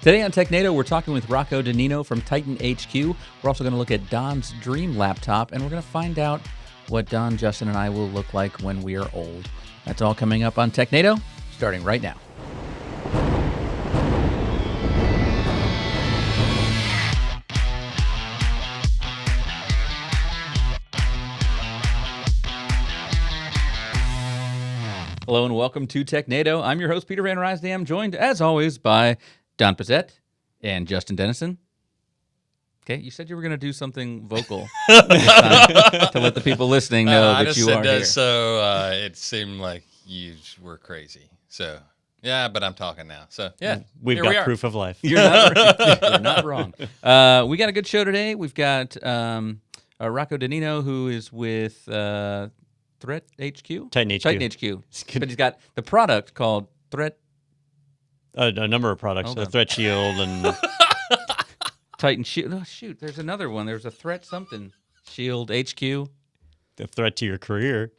Today on Technado, we're talking with Rocco Donnino from TitanHQ. We're also going to look at Don's dream laptop, and we're going to find out what Don, Justin, and I will look like when we are old. That's all coming up on Technado, starting right now. Hello and welcome to Technado. I'm your host, Peter Van Rysdam, joined, as always, by Don Pizzette and Justin Dennison. Okay, you said you were going to do something vocal to let the people listening know that you are here. So it seemed like you were crazy. So, yeah, but I'm talking now. So, yeah, we've got proof of life. You're not wrong. We got a good show today. We've got Rocco Donnino, who is with ThitanHQ? TitanHQ. But he's got the product called Threat. A number of products. Threat Shield and Titan Shield. Oh, shoot. There's another one. There's a Threat something. Shield HQ. The threat to your career.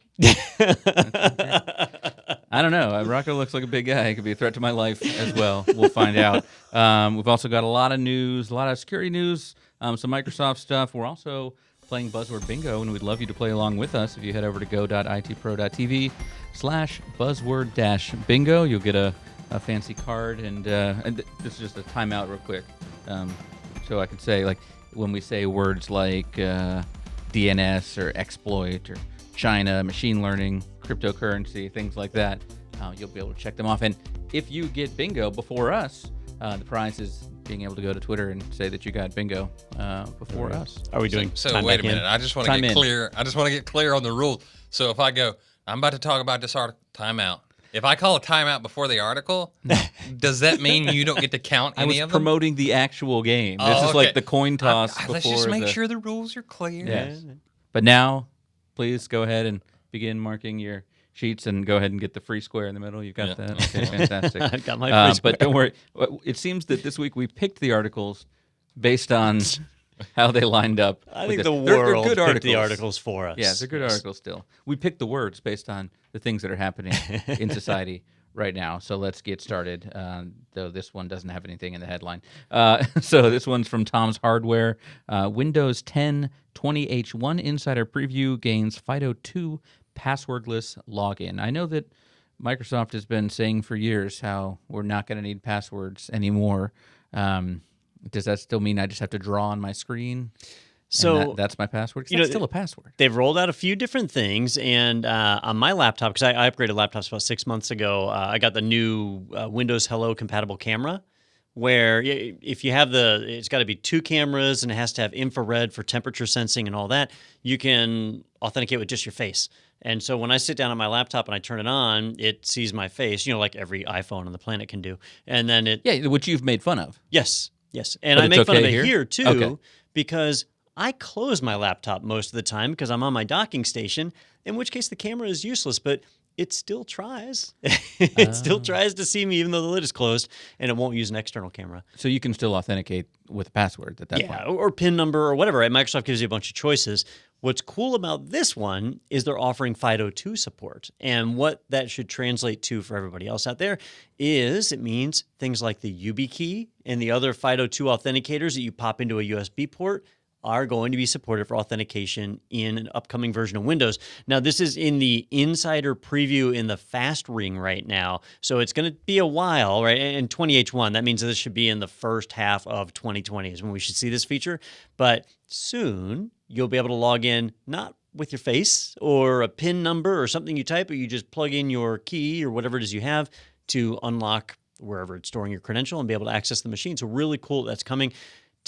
I don't know. Rocco looks like a big guy. He could be a threat to my life as well. We'll find out. We've also got a lot of news, a lot of security news, some Microsoft stuff. We're also playing Buzzword Bingo, and we'd love you to play along with us. If you head over to go.itpro.tv/buzzword-bingo, you'll get a fancy card, and this is just a timeout real quick. So I can say, like, when we say words like DNS or exploit or China, machine learning, cryptocurrency, things like that, you'll be able to check them off. And if you get bingo before us, the prize is being able to go to Twitter and say that you got bingo before us. Are we doing? So wait a minute. I just want to get clear. I just want to get clear on the rules. So if I go, I'm about to talk about this article. Timeout. If I call a timeout before the article, does that mean you don't get to count any of them? I was promoting the actual game. This is like the coin toss. Let's just make sure the rules are clear. Yes. But now, please go ahead and begin marking your sheets and go ahead and get the free square in the middle. You've got that. Okay, fantastic. I got my free square. But don't worry. It seems that this week we picked the articles based on how they lined up. I think the world they're good picked the articles for us. Yeah, they're good articles still. We picked the words based on the things that are happening in society right now. So let's get started, though this one doesn't have anything in the headline. So this one's from Tom's Hardware. Windows 10 20H1 Insider Preview gains FIDO 2 passwordless login. I know that Microsoft has been saying for years how we're not going to need passwords anymore. Does that still mean I just have to draw on my screen? So that's my password? That's still a password. They've rolled out a few different things, and on my laptop, because I upgraded laptops about 6 months ago, I got the new Windows Hello compatible camera, where if you have it's got to be 2 cameras, and it has to have infrared for temperature sensing and all that, you can authenticate with just your face. And so when I sit down on my laptop and I turn it on, it sees my face, like every iPhone on the planet can do. And then which you've made fun of. Yes. And I make fun of it here too, because I close my laptop most of the time because I'm on my docking station, in which case the camera is useless, but it still tries. It still tries to see me even though the lid is closed, and it won't use an external camera. So you can still authenticate with a password at that point. Yeah, or PIN number or whatever. Right? Microsoft gives you a bunch of choices. What's cool about this one is they're offering FIDO 2 support. And what that should translate to for everybody else out there is it means things like the YubiKey and the other FIDO 2 authenticators that you pop into a USB port are going to be supported for authentication in an upcoming version of Windows. Now, this is in the insider preview in the fast ring right now, so it's going to be a while, right? And 20H1, that means that this should be in the first half of 2020 is when we should see this feature. But soon, you'll be able to log in not with your face or a PIN number or something you type, but you just plug in your key or whatever it is you have to unlock wherever it's storing your credential and be able to access the machine. So really cool that's coming.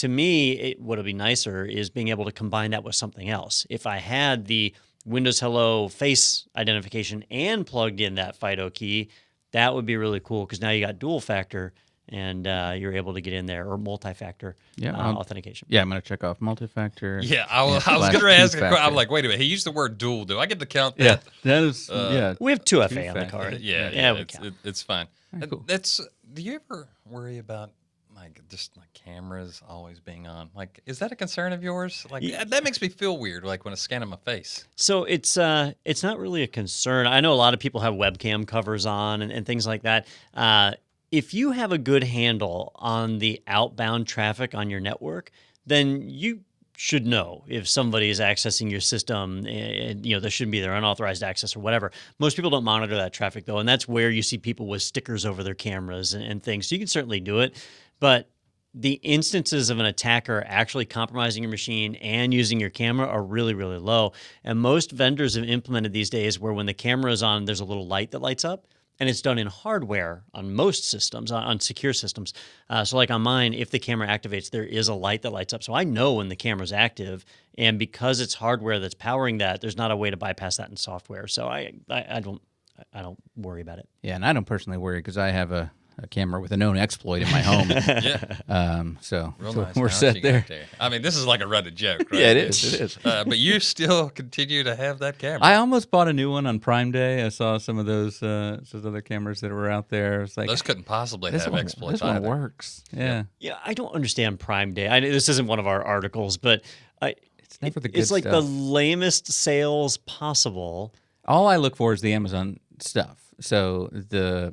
To me, what'll be nicer is being able to combine that with something else. If I had the Windows Hello face identification and plugged in that FIDO key, that would be really cool because now you got dual factor and you're able to get in there, or multi-factor authentication. Yeah, I'm going to check off multi-factor. Yeah, I was going to ask a question. I'm like, wait a minute, he used the word dual. Do I get to count that? Yeah, that is, we have 2FA on the card. Yeah, it's fine. Cool. Do you ever worry about just cameras always being on? Like, is that a concern of yours? Like, that makes me feel weird, like when it's scanning my face. So it's not really a concern. I know a lot of people have webcam covers on and things like that. if you have a good handle on the outbound traffic on your network, then you should know if somebody is accessing your system and, there shouldn't be their unauthorized access or whatever. Most people don't monitor that traffic, though, and that's where you see people with stickers over their cameras and things. So you can certainly do it, but the instances of an attacker actually compromising your machine and using your camera are really, really low. And most vendors have implemented these days where when the camera is on, there's a little light that lights up. And it's done in hardware on most systems, on secure systems. So like on mine, if the camera activates, there is a light that lights up. So I know when the camera's active. And because it's hardware that's powering that, there's not a way to bypass that in software. So I don't worry about it. Yeah, and I don't personally worry because I have a camera with a known exploit in my home. So Nice we're set there. I mean, this is like a Reddit joke, right? Yeah, it is. But you still continue to have that camera. I almost bought a new one on Prime Day. I saw some of those other cameras that were out there. It's like those couldn't possibly have exploits. This one works. Yeah. Yeah, I don't understand Prime Day. This isn't one of our articles, but it's never the good it's like stuff. the lamest sales possible. All I look for is the Amazon stuff. So the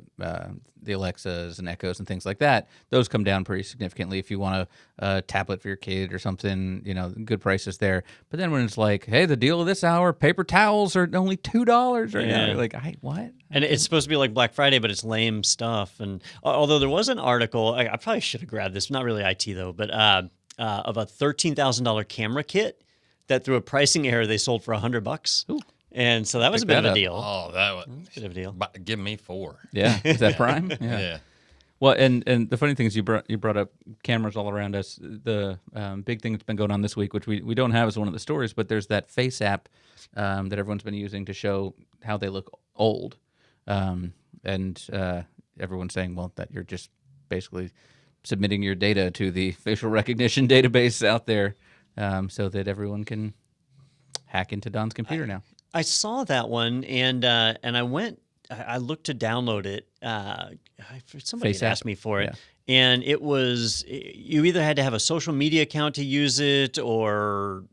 Alexas and Echoes and things like that, those come down pretty significantly if you want a tablet for your kid or something, good prices there. But then when it's like, hey, the deal of this hour, paper towels are only $2 right now. You're like, what? And it's supposed to be like Black Friday, but it's lame stuff. And although there was an article, I probably should have grabbed this, not really IT though, but of a $13,000 camera kit that through a pricing error they sold for $100. Ooh. And so that was a bit of a deal. Oh, that was a bit of a deal. Give me 4. Yeah, is that Prime? Yeah. Well, and the funny thing is you brought up cameras all around us. The big thing that's been going on this week, which we don't have as one of the stories, but there's that FaceApp that everyone's been using to show how they look old. And everyone's saying, well, that you're just basically submitting your data to the facial recognition database out there so that everyone can hack into Don's computer now. I saw that one, and I went. I looked to download it. Somebody had asked me for it, and it was you either had to have a social media account to use it, or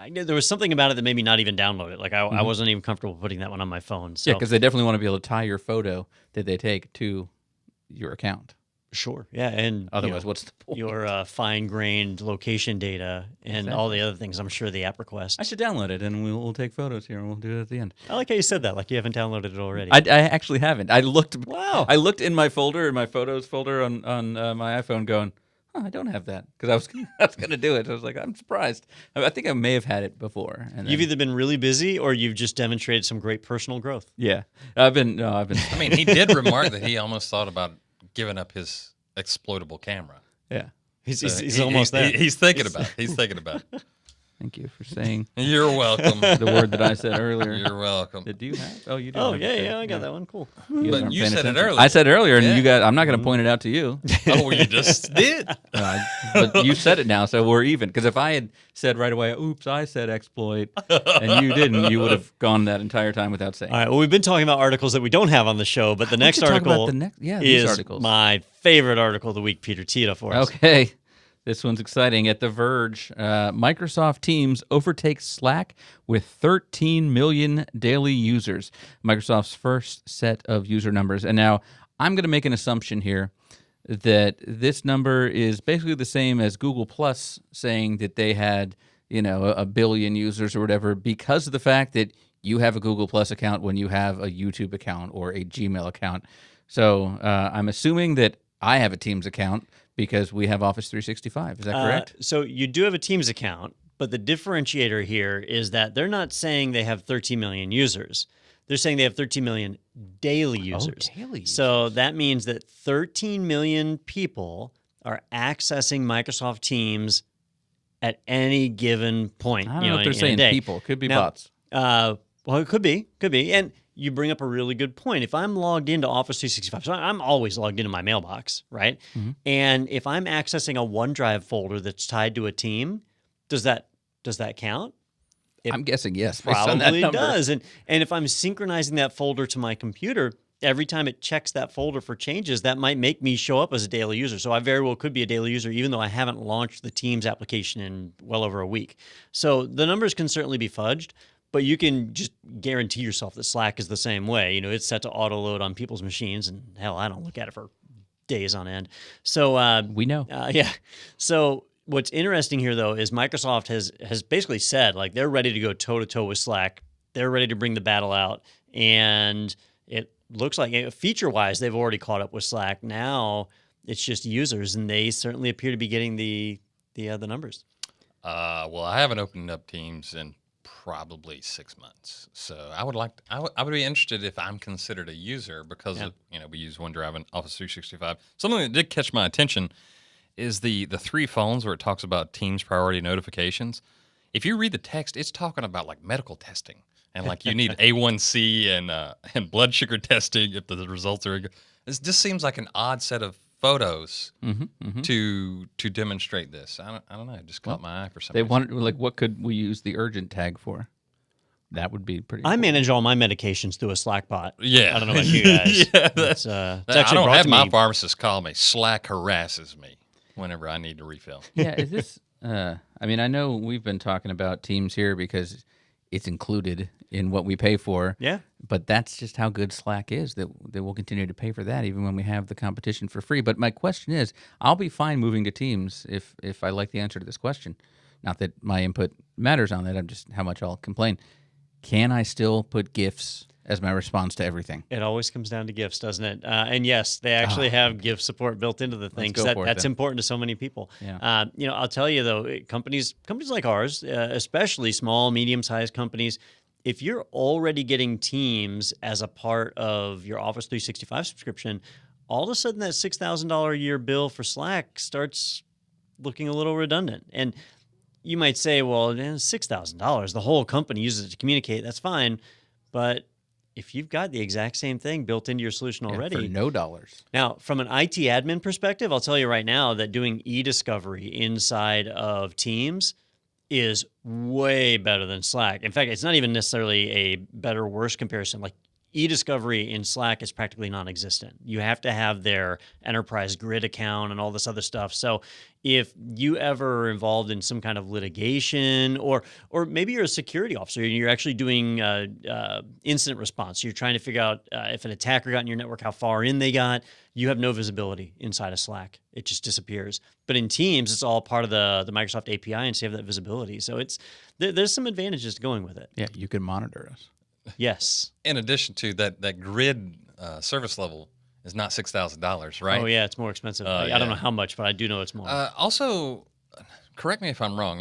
there was something about it that made me not even download it. Like I wasn't even comfortable putting that one on my phone. So. Yeah, because they definitely want to be able to tie your photo that they take to your account. Sure. Yeah, and otherwise, what's the point? Your fine-grained location data and all the other things. I'm sure the app requests. I should download it, and we'll take photos here, and we'll do it at the end. I like how you said that, like you haven't downloaded it already. I actually haven't. I looked. Wow. I looked in my folder, in my photos folder on my iPhone, going, I don't have that because I was going to do it. I was like, I'm surprised. I think I may have had it before. And you've either been really busy or you've just demonstrated some great personal growth. Yeah, I've been. I mean, he did remark that he almost thought about giving up his exploitable camera. Yeah. He's almost there. He's thinking about it. He's thinking about it. Thank you for saying You're welcome. the word that I said earlier. You're welcome. Did you have? Oh, you did. Oh, yeah, I got that one. Cool. But you said it earlier. I said earlier, and you guys, I'm not going to point it out to you. Oh, you just did. But you said it now, so we're even. Because if I had said right away, oops, I said exploit, and you didn't, you would have gone that entire time without saying. All right, well, we've been talking about articles that we don't have on the show, but the next article is articles. My favorite article of the week, Peter. Tee it up for us. Okay. This one's exciting. At The Verge, Microsoft Teams overtakes Slack with 13 million daily users. Microsoft's first set of user numbers. And now I'm going to make an assumption here that this number is basically the same as Google Plus saying that they had, a billion users or whatever because of the fact that you have a Google Plus account when you have a YouTube account or a Gmail account. So I'm assuming that I have a Teams account because we have Office 365. Is that correct? So you do have a Teams account, but the differentiator here is that they're not saying they have 13 million users. They're saying they have 13 million daily users. Oh, daily users. So that means that 13 million people are accessing Microsoft Teams at any given point. I don't know if they're saying people. Could be bots. Well, it could be. And you bring up a really good point. If I'm logged into Office 365, so I'm always logged into my mailbox, right? Mm-hmm. And if I'm accessing a OneDrive folder that's tied to a team, does that count? I'm guessing yes. Probably does. And if I'm synchronizing that folder to my computer, every time it checks that folder for changes, that might make me show up as a daily user. So I very well could be a daily user, even though I haven't launched the Teams application in well over a week. So the numbers can certainly be fudged. But you can just guarantee yourself that Slack is the same way. It's set to auto load on people's machines, and hell, I don't look at it for days on end. So We know. yeah. So what's interesting here, though, is Microsoft has basically said, like, they're ready to go toe-to-toe with Slack. They're ready to bring the battle out. And it looks like, feature-wise, they've already caught up with Slack. Now it's just users, and they certainly appear to be getting the numbers. Well, I haven't opened up Teams in probably 6 months, so I would be interested if I'm considered a user because of, we use OneDrive and Office 365. Something that did catch my attention is the 3 phones where it talks about Teams priority notifications. If you read the text, it's talking about like medical testing and like you need A1C and blood sugar testing if the results are good. This just seems like an odd set of photos to demonstrate this. I don't know. It just caught my eye for some reason. They wanted, like, what could we use the urgent tag for? That would be pretty. I manage all my medications through a Slack bot. Yeah, I don't know about you guys. It's actually I don't brought have to my me. pharmacist call me. Slack harasses me whenever I need to refill. Yeah, is this? I mean, I know we've been talking about Teams here because it's included in what we pay for. Yeah. But that's just how good Slack is, that we'll continue to pay for that even when we have the competition for free. But my question is, I'll be fine moving to Teams if I like the answer to this question. Not that my input matters on that, I'm just how much I'll complain. Can I still put GIFs as my response to everything? It always comes down to GIFs, doesn't it? And yes, they actually have GIF support built into the thing. That's important to so many people. Yeah. I'll tell you though, companies like ours, especially small, medium-sized companies, if you're already getting Teams as a part of your Office 365 subscription, all of a sudden that $6,000 a year bill for Slack starts looking a little redundant. And you might say, well, $6,000, the whole company uses it to communicate. That's fine. But if you've got the exact same thing built into your solution already. For no dollars. Now, from an IT admin perspective, I'll tell you right now that doing e-discovery inside of Teams is way better than Slack. In fact, it's not even necessarily a better or worse comparison. Like, e-discovery in Slack is practically non-existent. You have to have their enterprise grid account and all this other stuff. So if you ever are involved in some kind of litigation, or maybe you're a security officer and you're actually doing incident response, you're trying to figure out if an attacker got in your network, how far in they got, you have no visibility inside of Slack. It just disappears. But in Teams, it's all part of the Microsoft API, and so you have that visibility. So there's some advantages to going with it. Yeah, you can monitor us. Yes. In addition to that grid service level is not $6,000, right? Oh yeah, it's more expensive. I don't know how much, but I do know it's more. Also, correct me if I'm wrong.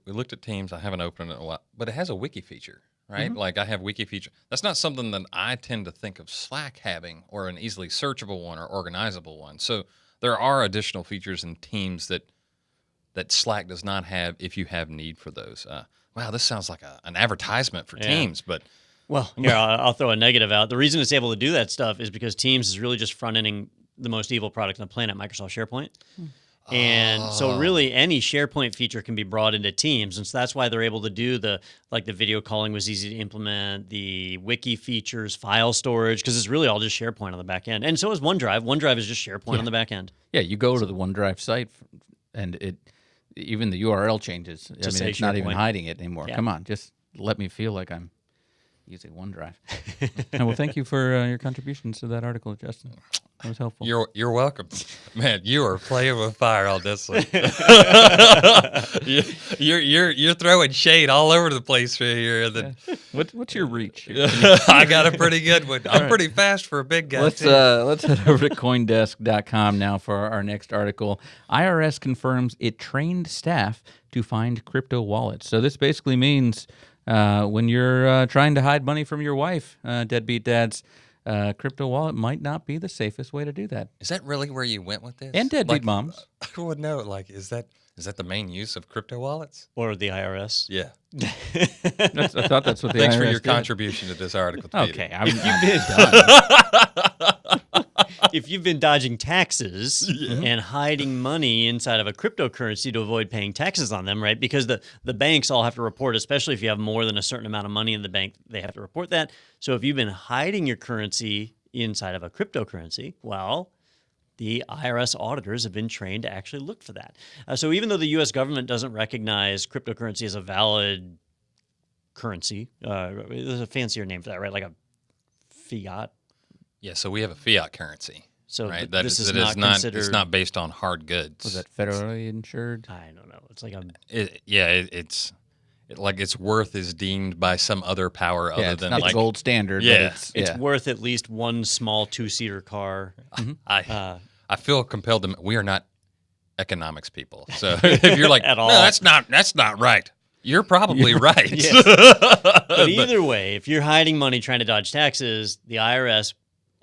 We looked at Teams. I haven't opened it in a while, but it has a wiki feature, right? Mm-hmm. Like I have wiki feature. That's not something that I tend to think of Slack having, or an easily searchable one or organizable one. So there are additional features in Teams that Slack does not have if you have need for those. Wow, this sounds like an advertisement for Teams, but. Well, here, I'll throw a negative out. The reason it's able to do that stuff is because Teams is really just front-ending the most evil product on the planet, Microsoft SharePoint. And so really any SharePoint feature can be brought into Teams. And so that's why they're able to do the video calling was easy to implement, the wiki features, file storage, because it's really all just SharePoint on the back end. And so is OneDrive. OneDrive is just SharePoint on the back end. Yeah, you go to the OneDrive site and even the URL changes. I mean, it's not even hiding it anymore. Yeah. Come on, just let me feel like I'm using OneDrive. Well, thank you for your contributions to that article, Justin. That was helpful. You're welcome, man. You are playing with fire on this one. you're throwing shade all over the place right here. What's your reach? I got a pretty good one. I'm pretty fast for a big guy. Let's head over to CoinDesk.com now for our next article. IRS confirms it trained staff to find crypto wallets. So this basically means when you're trying to hide money from your wife, deadbeat dads, crypto wallet might not be the safest way to do that. Is that really where you went with this? And deadbeat moms. I would know. Like, is that the main use of crypto wallets? Or the IRS? Yeah. I thought that's what the Thanks IRS for your did. contribution to this article. Okay, I'm done. If you've been dodging taxes and hiding money inside of a cryptocurrency to avoid paying taxes on them, right? Because the banks all have to report, especially if you have more than a certain amount of money in the bank, they have to report that. So if you've been hiding your currency inside of a cryptocurrency, well, the IRS auditors have been trained to actually look for that. So even though the U.S. government doesn't recognize cryptocurrency as a valid currency, there's a fancier name for that, right? Like a fiat. Yeah, so we have a fiat currency. So right. this is that not considered. It's not based on hard goods. Was that federally insured? I don't know. It's like its worth is deemed by some other power Yeah, other it's than not like the gold standard. Yeah. But it's yeah. worth at least one small 2-seater car. I feel compelled to. We are not economics people, so if you're like, At all. no, that's not right. You're probably right. Yes. But either way, if you're hiding money trying to dodge taxes, the IRS,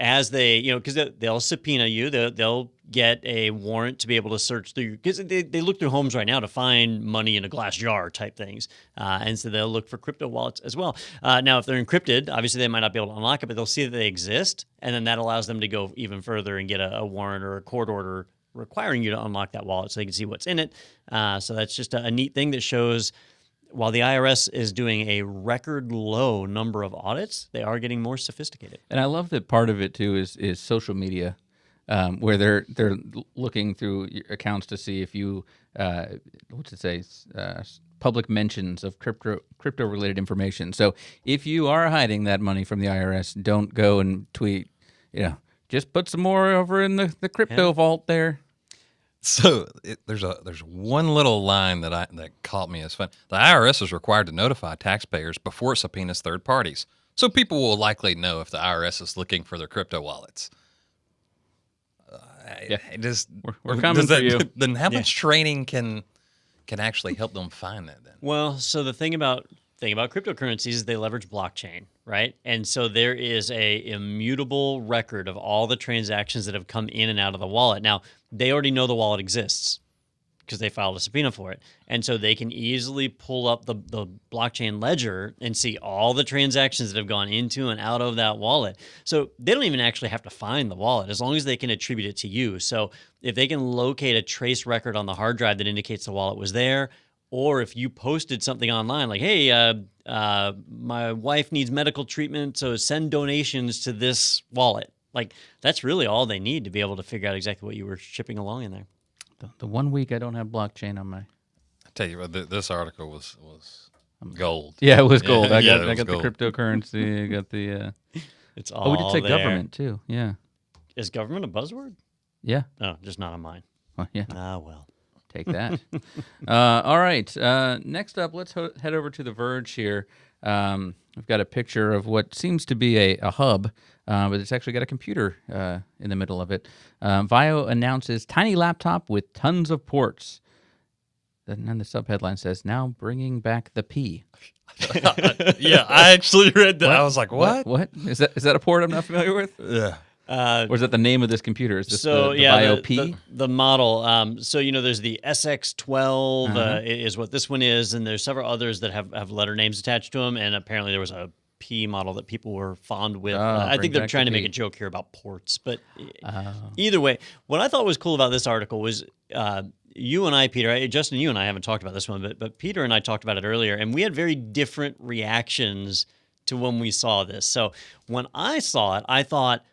as they, because they'll subpoena you, they'll get a warrant to be able to search through, because they look through homes right now to find money in a glass jar type things. And so they'll look for crypto wallets as well. Now, if they're encrypted, obviously they might not be able to unlock it, but they'll see that they exist. And then that allows them to go even further and get a warrant or a court order requiring you to unlock that wallet so they can see what's in it. So that's just a neat thing that shows while the IRS is doing a record low number of audits, they are getting more sophisticated. And I love that part of it too is social media, where they're looking through your accounts to see if you what's it say, public mentions of crypto related information. So if you are hiding that money from the IRS, don't go and tweet, just put some more over in the crypto vault there. So there's one little line that caught me as fun. The IRS is required to notify taxpayers before it subpoenas third parties, so people will likely know if the IRS is looking for their crypto wallets. We're coming for you. Then how much training can actually help them find that? Then Well, so the thing about cryptocurrencies is they leverage blockchain, right? And so there is a immutable record of all the transactions that have come in and out of the wallet. Now, they already know the wallet exists because they filed a subpoena for it. And so they can easily pull up the blockchain ledger and see all the transactions that have gone into and out of that wallet. So they don't even actually have to find the wallet as long as they can attribute it to you. So if they can locate a trace record on the hard drive that indicates the wallet was there, or if you posted something online like, hey, my wife needs medical treatment, so send donations to this wallet. Like, that's really all they need to be able to figure out exactly what you were shipping along in there. The 1 week I don't have blockchain on my... I tell you what, this article was gold. Yeah, it was gold. I got gold. the cryptocurrency. I got the... It's all we did say there. government too. Yeah. Is government a buzzword? Yeah. No, just not on mine. Well, yeah. Well. Take that. All right. Next up, let's head over to The Verge here. We've got a picture of what seems to be a hub, but it's actually got a computer in the middle of it. VAIO announces tiny laptop with tons of ports. And then the subheadline says, now bringing back the P. Yeah, I actually read that. I was like, what? What? Is that a port I'm not familiar with? Yeah. Or is that the name of this computer? Is this the VAIO P? The model. So there's the SX12 is what this one is, and there's several others that have letter names attached to them. And apparently there was a P model that people were fond with. I think they're trying to make a joke here about ports, but either way, what I thought was cool about this article was you and I, Peter, Justin, you and I haven't talked about this one, but Peter and I talked about it earlier, and we had very different reactions to when we saw this. So when I saw it, I thought,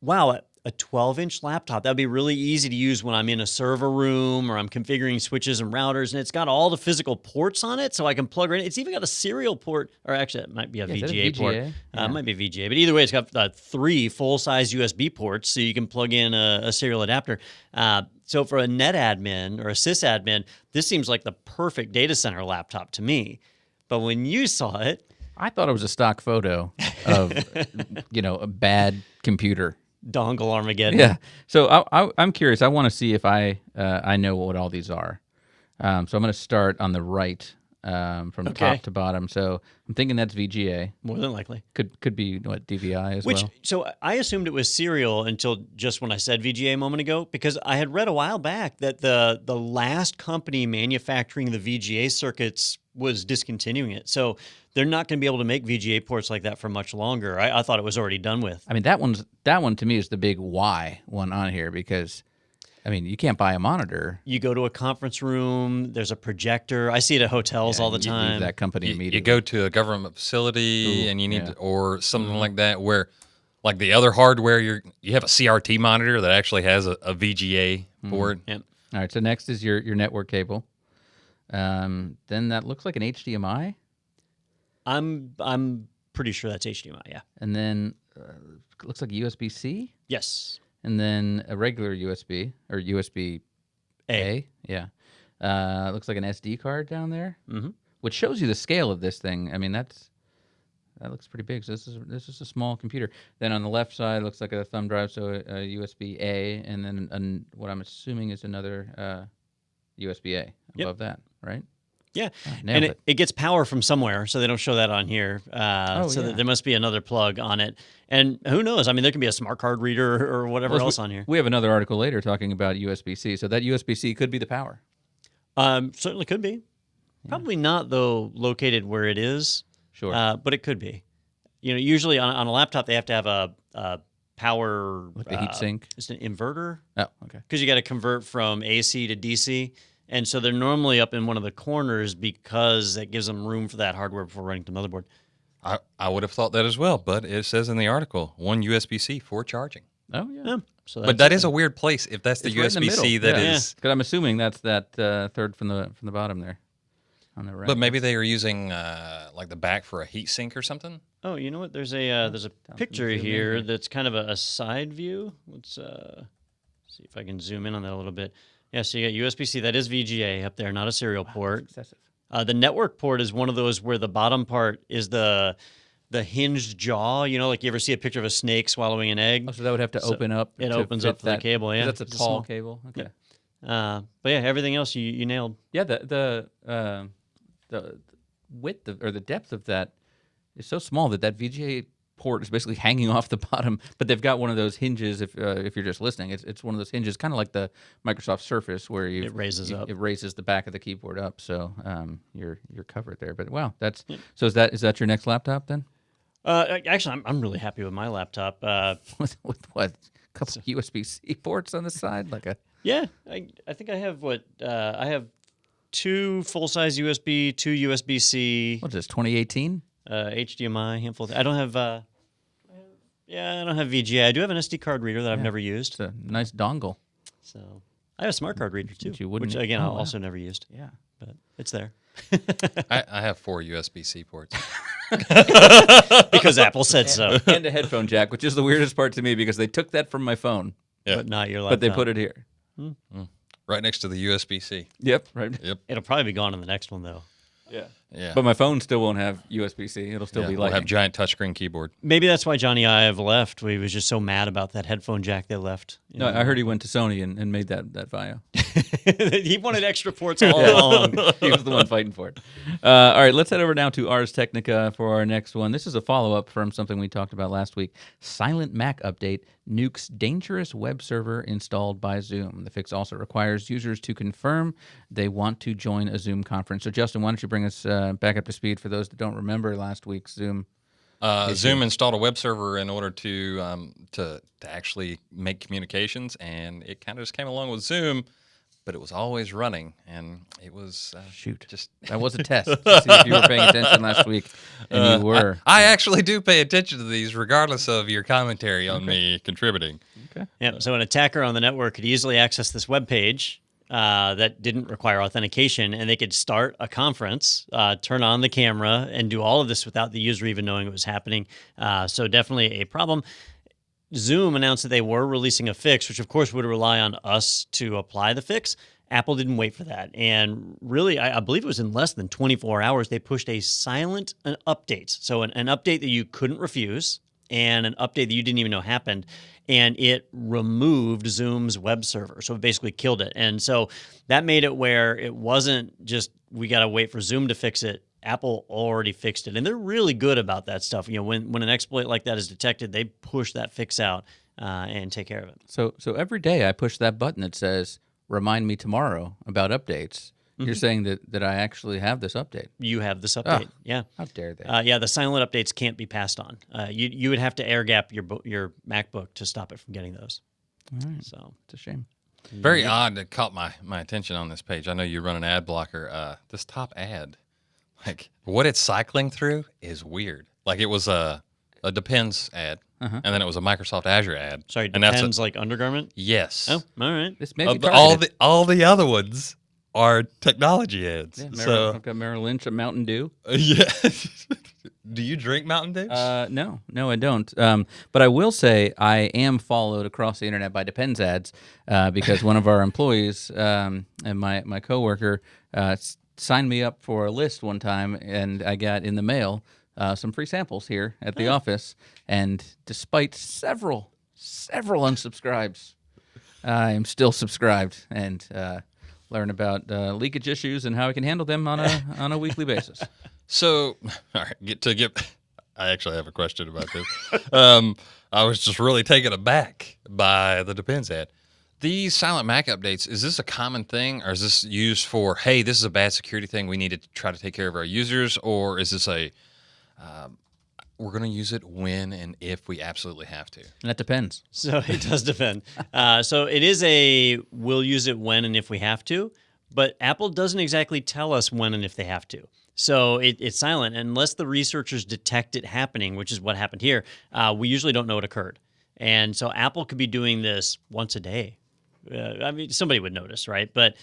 wow, a 12-inch laptop, that'd be really easy to use when I'm in a server room or I'm configuring switches and routers, and it's got all the physical ports on it, so I can plug right in. It's even got a serial port, or actually, it might be a VGA port. Yeah. It might be VGA, but either way, it's got 3 full-size USB ports, so you can plug in a serial adapter. So for a net admin or a sysadmin, this seems like the perfect data center laptop to me. But when you saw it, I thought it was a stock photo of, a bad computer. dongle Armageddon. Yeah. So I'm curious. I want to see if I know what all these are. So I'm going to start on the right from top to bottom. So I'm thinking that's VGA. More than likely. Could be DVI as well. So I assumed it was serial until just when I said VGA a moment ago, because I had read a while back that the last company manufacturing the VGA circuits was discontinuing it. So they're not going to be able to make VGA ports like that for much longer. I thought it was already done with. I mean, that one to me is the big why one on here, because you can't buy a monitor. You go to a conference room, there's a projector. I see it at hotels all the You time. leave that company immediately. You go to a government facility and you need or something like that, where like the other hardware, you have a CRT monitor that actually has a VGA port. Yep. All right, so next is your network cable. Then that looks like an HDMI. I'm pretty sure that's HDMI, yeah. And then looks like USB-C. Yes. and then a regular USB or USB A. Yeah. Looks like an SD card down there, which shows you the scale of this thing. I mean, that looks pretty big. So this is a small computer. Then on the left side looks like a thumb drive, so a USB A, and then what I'm assuming is another USB A above that, right? Yeah, and it gets power from somewhere, so they don't show that on here. There must be another plug on it. And who knows? I mean, there can be a smart card reader or whatever else on here. We have another article later talking about USB-C, so that USB-C could be the power. Certainly could be. Yeah. Probably not, though, located where it is. Sure. But it could be. Usually on a laptop, they have to have a power... With the heat sink? It's an inverter. Oh, okay. Because you got to convert from AC to DC. And so they're normally up in one of the corners because that gives them room for that hardware before running to the motherboard. I would have thought that as well, but it says in the article, one USB-C for charging. Oh, yeah. So but that is a weird place if that's the USB-C that is... Because I'm assuming that's that third from the bottom there on the right. But maybe they are using like the back for a heat sink or something? Oh, you know what? There's a picture here that's kind of a side view. Let's see if I can zoom in on that a little bit. Yeah, so you got USB-C. That is VGA up there, not a serial port. That's excessive. The network port is one of those where the bottom part is the hinged jaw. Like you ever see a picture of a snake swallowing an egg? Oh, so that would have to open up. It opens up to the cable. Yeah, that's a tall cable. Okay. Yeah. But yeah, everything else you nailed. Yeah, the width or the depth of that is so small that VGA port is basically hanging off the bottom, but they've got one of those hinges. If you're just listening, it's one of those hinges, kind of like the Microsoft Surface, where it raises up. It raises the back of the keyboard up, so you're covered there. But wow, so is that your next laptop then? Actually, I'm really happy with my laptop. With what? A couple of USB-C ports on the side, Yeah, I think I have I have 2 full-size USB, 2 USB-C. What's this? 2018. HDMI, handful. I don't have. I don't have VGA. I do have an SD card reader that I've never used. It's a nice dongle. So I have a smart card reader too, which again I've also never used. Yeah, but it's there. I have 4 USB-C ports because Apple said so, and a headphone jack, which is the weirdest part to me because they took that from my phone, but not your laptop. But they put it here, right next to the USB-C. Yep, right. Yep. It'll probably be gone in the next one though. Yeah. But my phone still won't have USB-C. It'll still be we'll have giant touchscreen keyboard. Maybe that's why Johnny Ive left. He was just so mad about that headphone jack they left. No, I heard he went to Sony and made that VAIO. He wanted extra ports all along. He was the one fighting for it. All right, let's head over now to Ars Technica for our next one. This is a follow-up from something we talked about last week. Silent Mac update nukes dangerous web server installed by Zoom. The fix also requires users to confirm they want to join a Zoom conference. So, Justin, why don't you bring us back up to speed for those that don't remember last week's Zoom? Zoom installed a web server in order to actually make communications, and it kind of just came along with Zoom, but it was always running, and it was that was a test to see if you were paying attention last week, and you were. I actually do pay attention to these, regardless of your commentary on me contributing. Okay. Yeah. So an attacker on the network could easily access this web page that didn't require authentication, and they could start a conference, turn on the camera, and do all of this without the user even knowing it was happening. So definitely a problem. Zoom announced that they were releasing a fix, which of course would rely on us to apply the fix. Apple didn't wait for that. And really, I believe it was in less than 24 hours, they pushed a silent update. So an update that you couldn't refuse and an update that you didn't even know happened. And it removed Zoom's web server. So it basically killed it. And so that made it where it wasn't just we got to wait for Zoom to fix it. Apple already fixed it, and they're really good about that stuff. When an exploit like that is detected, they push that fix out and take care of it. So every day I push that button that says "Remind me tomorrow about updates." Mm-hmm. You're saying that I actually have this update. You have this update, yeah. How dare they? Yeah, the silent updates can't be passed on. You would have to air gap your MacBook to stop it from getting those. All right, so it's a shame. Very odd that caught my attention on this page. I know you run an ad blocker. This top ad. Like, what it's cycling through is weird. Like, it was a Depends ad, and then it was a Microsoft Azure ad. Sorry, Depends like undergarment? Yes. Oh, all right. This may be all the other ones are technology heads. Yeah, So I've got Merrill Lynch at Mountain Dew. yeah. Do you drink Mountain Dews? No, I don't. But I will say I am followed across the internet by Depends ads because one of our employees and my coworker signed me up for a list one time, and I got in the mail some free samples here at the office. And despite several unsubscribes, I am still subscribed and learn about leakage issues and how I can handle them on a weekly basis. So, all right, I actually have a question about this. I was just really taken aback by the Depends ad. These silent Mac updates, is this a common thing, or is this used for, hey, this is a bad security thing, we need to try to take care of our users, or is this we're going to use it when and if we absolutely have to? And that depends. So it does depend. So it is we'll use it when and if we have to, but Apple doesn't exactly tell us when and if they have to. So it's silent unless the researchers detect it happening, which is what happened here. We usually don't know it occurred. And so Apple could be doing this once a day. I mean, somebody would notice, right? But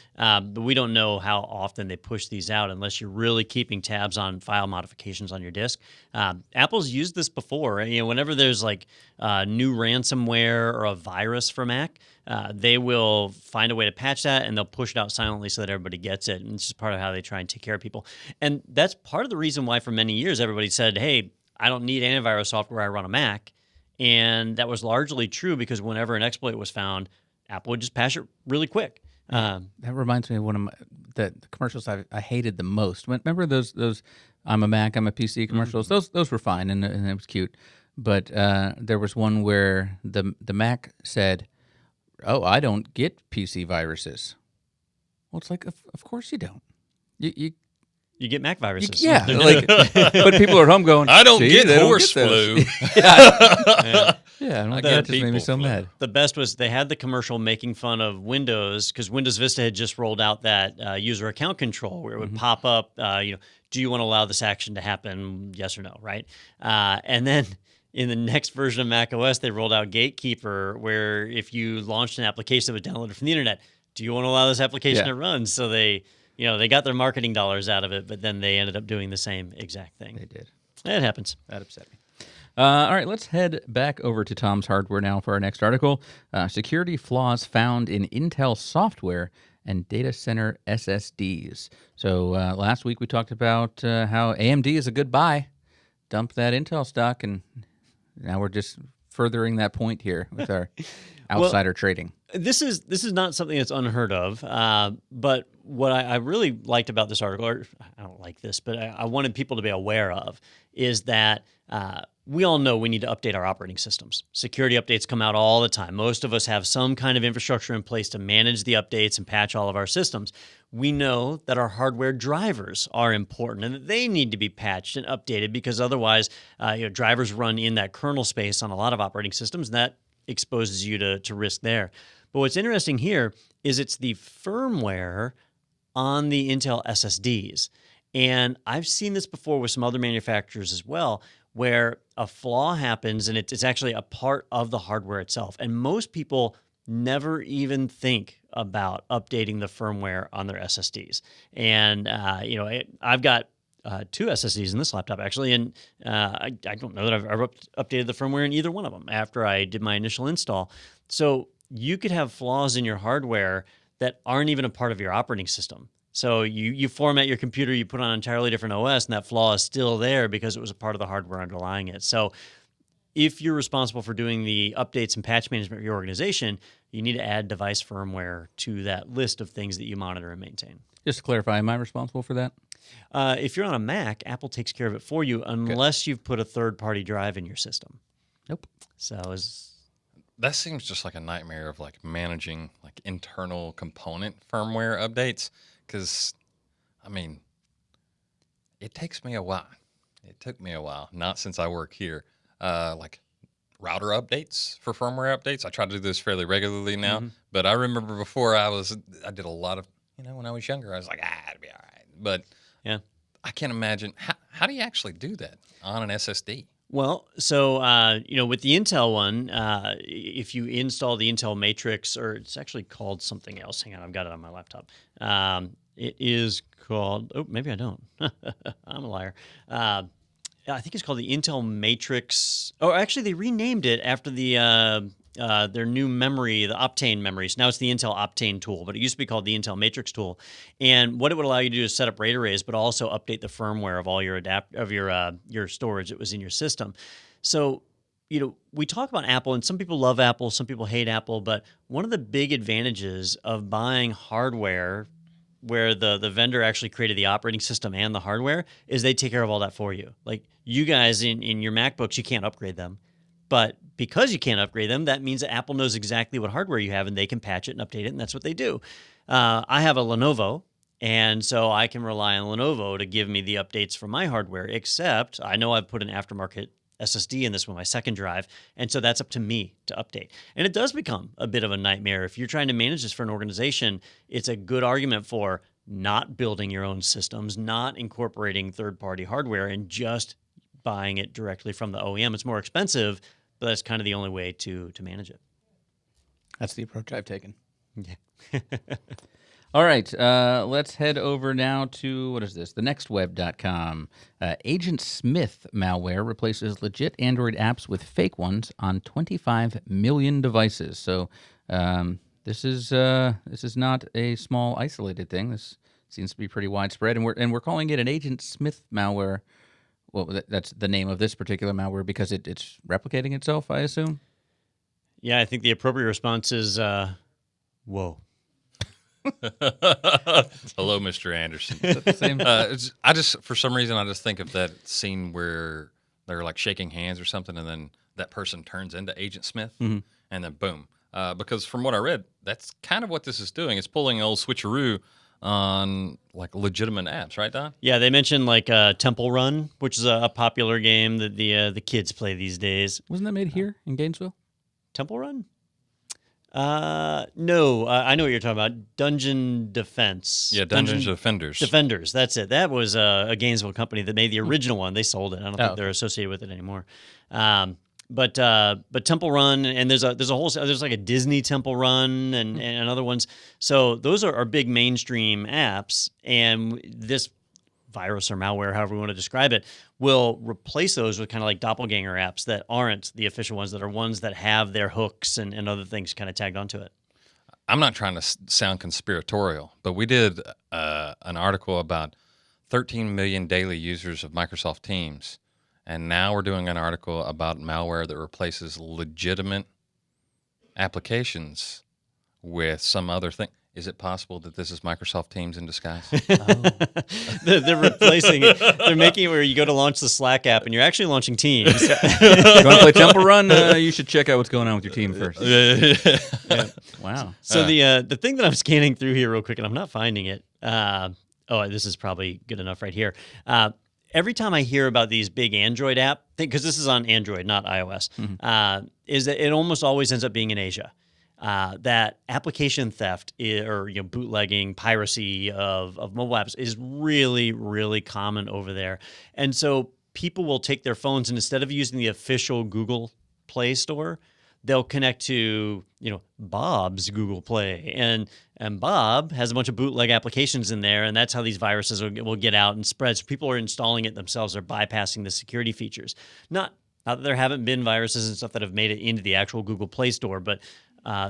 we don't know how often they push these out unless you're really keeping tabs on file modifications on your disk. Apple's used this before. You know, whenever there's like new ransomware or a virus for Mac, they will find a way to patch that, and they'll push it out silently so that everybody gets it. And it's just part of how they try and take care of people. And that's part of the reason why for many years everybody said, hey, I don't need antivirus software, I run a Mac. And that was largely true because whenever an exploit was found, Apple would just patch it really quick. That reminds me of one of the commercials I hated the most. Remember those I'm a Mac, I'm a PC commercials? Mm-hmm. Those were fine, and it was cute. But there was one where the Mac said, oh, I don't get PC viruses. Well, it's like, of course you don't. You get Mac viruses. Yeah, but people are at home going, I don't "See, get they don't horse get those." flu. Yeah, I that get just made me people so flu. mad. The best was they had the commercial making fun of Windows because Windows Vista had just rolled out that user account control where it would pop up, do you want to allow this action to happen? Yes or no, right? And then in the next version of Mac OS, they rolled out Gatekeeper, where if you launched an application that was downloaded from the internet, do you want to allow this application to run? So they got their marketing dollars out of it, but then they ended up doing the same exact thing. They did. It happens. That upset me. All right, let's head back over to Tom's Hardware now for our next article. Security flaws found in Intel software and data center SSDs. So last week we talked about how AMD is a good buy. Dump that Intel stock, and now we're just furthering that point here with our outsider trading. This is not something that's unheard of, but what I really liked about this article, or I don't like this, but I wanted people to be aware of, is that we all know we need to update our operating systems. Security updates come out all the time. Most of us have some kind of infrastructure in place to manage the updates and patch all of our systems. We know that our hardware drivers are important and that they need to be patched and updated because otherwise drivers run in that kernel space on a lot of operating systems, and that exposes you to risk there. But what's interesting here is it's the firmware on the Intel SSDs. And I've seen this before with some other manufacturers as well, where a flaw happens and it's actually a part of the hardware itself. And most people never even think about updating the firmware on their SSDs. And, I've got 2 SSDs in this laptop, actually, and I don't know that I've ever updated the firmware in either one of them after I did my initial install. So you could have flaws in your hardware that aren't even a part of your operating system. So you format your computer, you put on an entirely different OS, and that flaw is still there because it was a part of the hardware underlying it. So if you're responsible for doing the updates and patch management of your organization, you need to add device firmware to that list of things that you monitor and maintain. Just to clarify, am I responsible for that? If you're on a Mac, Apple takes care of it for you unless you've put a third-party drive in your system. Nope. So That seems just like a nightmare of like managing like internal component firmware updates. Because, I mean, it takes me a while. It took me a while, not since I work here. Like router updates for firmware updates. I try to do this fairly regularly now. But I remember before I did a lot of, when I was younger, I was like, it'll be all right. But yeah, I can't imagine. How do you actually do that on an SSD? Well, so, with the Intel one, if you install the Intel Matrix, or it's actually called something else. Hang on, I've got it on my laptop. It is called. Oh, maybe I don't. I'm a liar. I think it's called the Intel Matrix. Oh, actually, they renamed it after their new memory, the Optane memories. Now it's the Intel Optane tool, but it used to be called the Intel Matrix tool. And what it would allow you to do is set up RAID arrays, but also update the firmware of all your your storage that was in your system. So, we talk about Apple, and some people love Apple, some people hate Apple, but one of the big advantages of buying hardware where the vendor actually created the operating system and the hardware is they take care of all that for you. Like you guys in your MacBooks, you can't upgrade them. But because you can't upgrade them, that means that Apple knows exactly what hardware you have and they can patch it and update it, and that's what they do. I have a Lenovo, and so I can rely on Lenovo to give me the updates for my hardware, except I know I've put an aftermarket SSD in this one, my second drive, and so that's up to me to update. And it does become a bit of a nightmare. If you're trying to manage this for an organization, it's a good argument for not building your own systems, not incorporating third-party hardware, and just buying it directly from the OEM. It's more expensive, but that's kind of the only way to manage it. That's the approach I've taken. Yeah. All right, let's head over now to, what is this? TheNextWeb.com. Agent Smith malware replaces legit Android apps with fake ones on 25 million devices. So this is not a small isolated thing. This seems to be pretty widespread, and we're calling it an Agent Smith malware. Well, that's the name of this particular malware because it's replicating itself, I assume. Yeah, I think the appropriate response is, whoa. Hello, Mr. Anderson. Is that the same? For some reason, I just think of that scene where they're like shaking hands or something, and then that person turns into Agent Smith, and then boom. Because from what I read, that's kind of what this is doing. It's pulling an old switcheroo on like legitimate apps, right, Don? Yeah, they mentioned like Temple Run, which is a popular game that the kids play these days. Wasn't that made here in Gainesville? Temple Run? No, I know what you're talking about. Dungeon Defense. Yeah, Dungeons Defenders. Defenders, that's it. That was a Gainesville company that made the original one. They sold it. I don't think they're associated with it anymore. But Temple Run, and there's like a Disney Temple Run and other ones. So those are big mainstream apps, and this virus or malware, however we want to describe it, will replace those with kind of like doppelganger apps that aren't the official ones, that are ones that have their hooks and other things kind of tagged onto it. I'm not trying to sound conspiratorial, but we did an article about 13 million daily users of Microsoft Teams, and now we're doing an article about malware that replaces legitimate applications with some other thing. Is it possible that this is Microsoft Teams in disguise? They're replacing it. They're making it where you go to launch the Slack app and you're actually launching Teams. You want to play Temple Run? You should check out what's going on with your team first. Yeah. Wow. So the thing that I'm scanning through here real quick, and I'm not finding it. This is probably good enough right here. Every time I hear about these big Android app, because this is on Android, not iOS, is that it almost always ends up being in Asia. That application theft or bootlegging, piracy of mobile apps is really, really common over there. And so people will take their phones, and instead of using the official Google Play Store, they'll connect to Bob's Google Play, and Bob has a bunch of bootleg applications in there, and that's how these viruses will get out and spread. So people are installing it themselves; they're bypassing the security features. Not that there haven't been viruses and stuff that have made it into the actual Google Play Store, but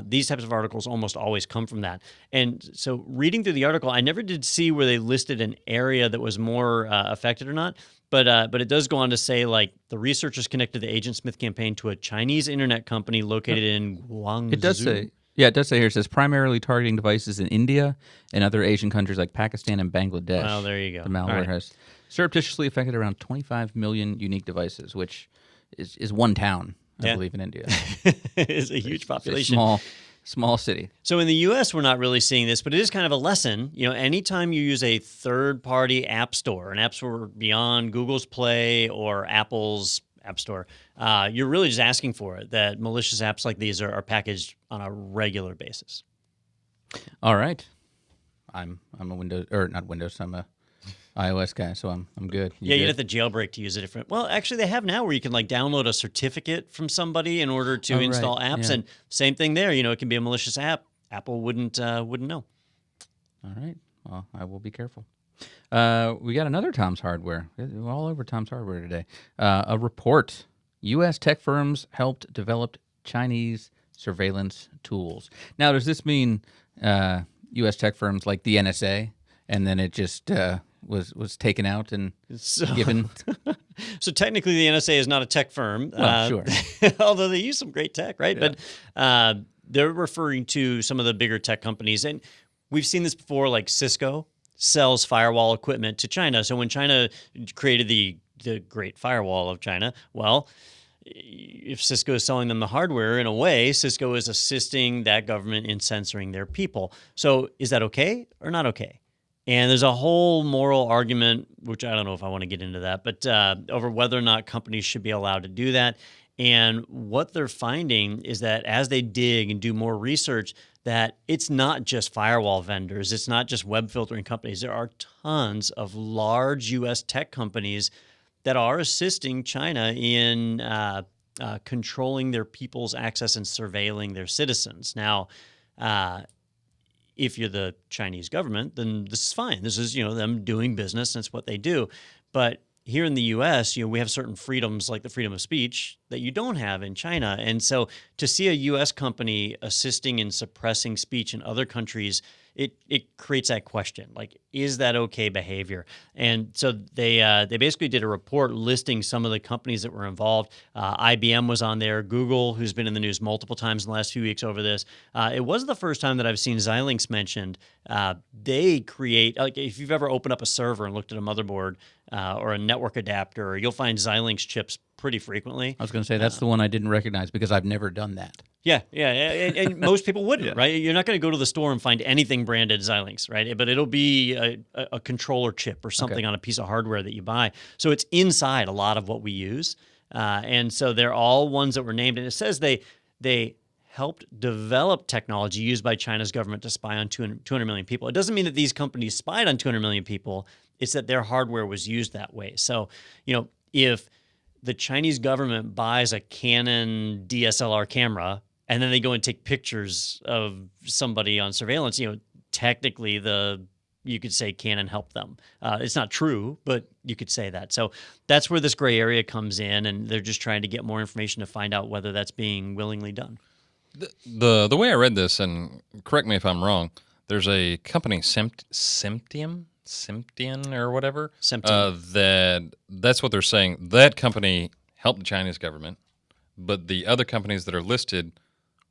these types of articles almost always come from that. And so reading through the article, I never did see where they listed an area that was more affected or not. But it does go on to say, like, the researchers connected the Agent Smith campaign to a Chinese internet company located in Guangzhou. It does say here, it says primarily targeting devices in India and other Asian countries like Pakistan and Bangladesh. Well, there you go. The malware has surreptitiously affected around 25 million unique devices, which is one town, I believe, in India. It's a huge population. It's a small city. So in the U.S., we're not really seeing this, but it is kind of a lesson. Anytime you use a third-party app store, an app store beyond Google's Play or Apple's App Store, you're really just asking for it, that malicious apps like these are packaged on a regular basis. All right. I'm a Windows, or not Windows, I'm a iOS guy, so I'm good. You'd have to jailbreak to use a different. Well, actually, they have now where you can download a certificate from somebody in order to install apps, and same thing there. It can be a malicious app. Apple wouldn't know. All right. Well, I will be careful. We got another Tom's Hardware. We're all over Tom's Hardware today. A report. U.S. tech firms helped develop Chinese surveillance tools. Now, does this mean U.S. tech firms like the NSA, and then it just was taken out and given? So technically, the NSA is not a tech firm. Well, sure. Although they use some great tech, right? Yeah. But they're referring to some of the bigger tech companies. And we've seen this before, like Cisco sells firewall equipment to China. So when China created the Great Firewall of China, well, if Cisco is selling them the hardware, in a way, Cisco is assisting that government in censoring their people. So is that okay or not okay? And there's a whole moral argument, which I don't know if I want to get into that, but over whether or not companies should be allowed to do that. And what they're finding is that as they dig and do more research, that it's not just firewall vendors, it's not just web filtering companies. There are tons of large U.S. tech companies that are assisting China in controlling their people's access and surveilling their citizens. Now, if you're the Chinese government, then this is fine. This is, them doing business. That's what they do. But here in the U.S., we have certain freedoms like the freedom of speech that you don't have in China. And so to see a U.S. company assisting in suppressing speech in other countries, it creates that question, like, is that okay behavior? And so they basically did a report listing some of the companies that were involved. IBM was on there, Google, who's been in the news multiple times in the last few weeks over this. It was the first time that I've seen Xilinx mentioned. They create, like, if you've ever opened up a server and looked at a motherboard or a network adapter, you'll find Xilinx chips pretty frequently. I was going to say that's the one I didn't recognize because I've never done that. Yeah, and most people wouldn't, right? You're not going to go to the store and find anything branded Xilinx, right? But it'll be a controller chip or something on a piece of hardware that you buy. So it's inside a lot of what we use. And so they're all ones that were named. And it says they helped develop technology used by China's government to spy on 200 million people. It doesn't mean that these companies spied on 200 million people. It's that their hardware was used that way. So, if the Chinese government buys a Canon DSLR camera and then they go and take pictures of somebody on surveillance, technically you could say Canon helped them. It's not true, but you could say that. So that's where this gray area comes in, and they're just trying to get more information to find out whether that's being willingly done. The way I read this, and correct me if I'm wrong, there's a company, Semtian or whatever, that's what they're saying. That company helped the Chinese government, but the other companies that are listed